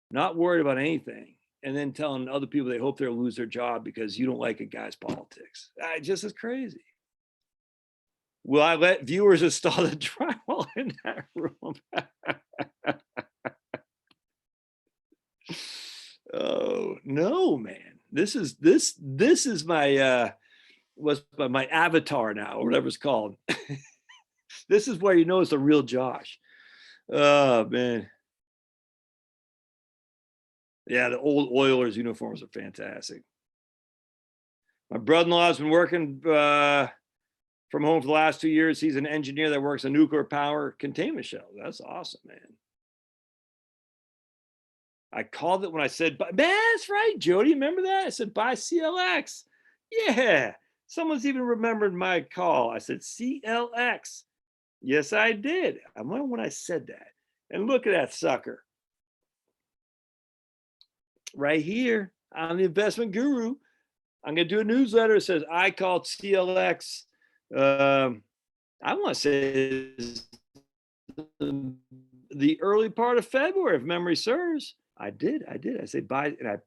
not worried about anything, and then telling other people they hope they'll lose their job because you don't like a guy's politics? Just as crazy. Will I let viewers install the drywall in that room? Oh no, man! This is my what's my avatar now, or whatever it's called. This is where you know it's a real Josh. Oh man. Yeah, the old Oilers uniforms are fantastic. My brother-in-law has been working from home for the last 2 years. He's an engineer that works on nuclear power containment shells. That's awesome, man. I called it when I said, man, that's right, Jody. Remember that? I said, buy CLX. Yeah. Someone's even remembered my call. I said, CLX. Yes, I did. I remember when I said that. And look at that sucker. Right here. I'm the investment guru. I'm going to do a newsletter. It says, I called CLX. I want to say the early part of February, if memory serves. I did. I said, buy. And I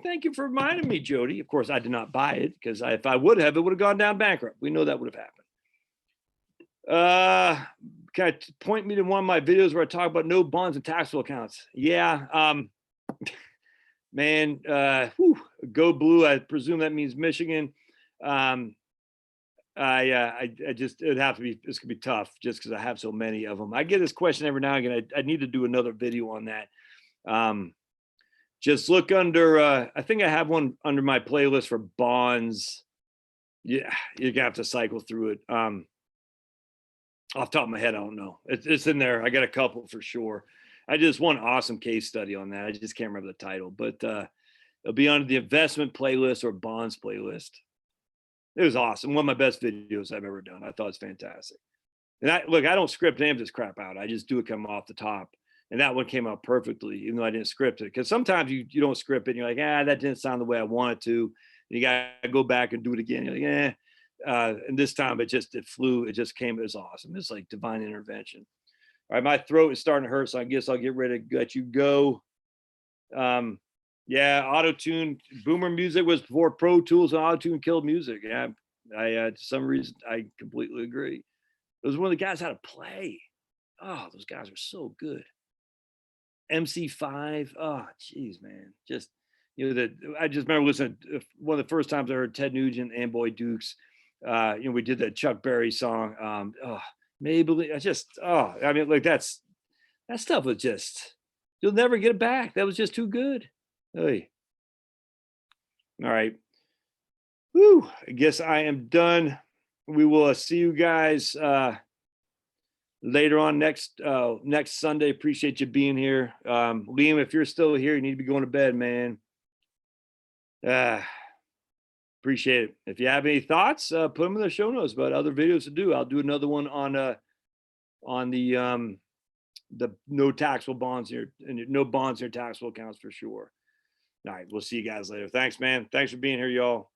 thank you for reminding me, Jody. Of course, I did not buy it because if I would have, it would have gone down bankrupt. We know that would have happened. Can I point me to one of my videos where I talk about no bonds and taxable accounts? Yeah. Man, go blue. I presume that means Michigan. I just, it'd have to be, this could be tough just because I have so many of them. I get this question every now and again. I need to do another video on that. just look under, I think I have one under my playlist for bonds. Yeah, you're gonna have to cycle through it. Off the top of my head, I don't know. It's in there. I got a couple for sure. I just one awesome case study on that. I just can't remember the title, but it'll be under the investment playlist or bonds playlist. It was awesome. One of my best videos I've ever done. I thought it was fantastic. And I don't script any of this crap out. I just do it come off the top. And that one came out perfectly, even though I didn't script it. Because sometimes you don't script it and you're like, that didn't sound the way I wanted to. And you got to go back and do it again. You're like, and this time it flew. It just came. It was awesome. It's like divine intervention. All right, my throat is starting to hurt, so I guess I'll get ready to let you go. Yeah, auto tune, Boomer music was before Pro Tools, and auto tune killed music. Yeah, to some reason I completely agree. It was one of the guys how to play. Oh, those guys were so good. MC5. Oh, geez, man. Just I just remember listening. One of the first times I heard Ted Nugent and Boy Dukes. We did that Chuck Berry song. Maybelline. I mean, like that stuff was just, you'll never get it back. That was just too good. Hey. All right. Whew. I guess I am done. We will see you guys later on next Sunday. Appreciate you being here. Liam, if you're still here, you need to be going to bed, man. Appreciate it. If you have any thoughts, put them in the show notes about other videos to do. I'll do another one on the no taxable bonds here and no bonds in your taxable accounts for sure. All right, we'll see you guys later. Thanks, man. Thanks for being here, y'all.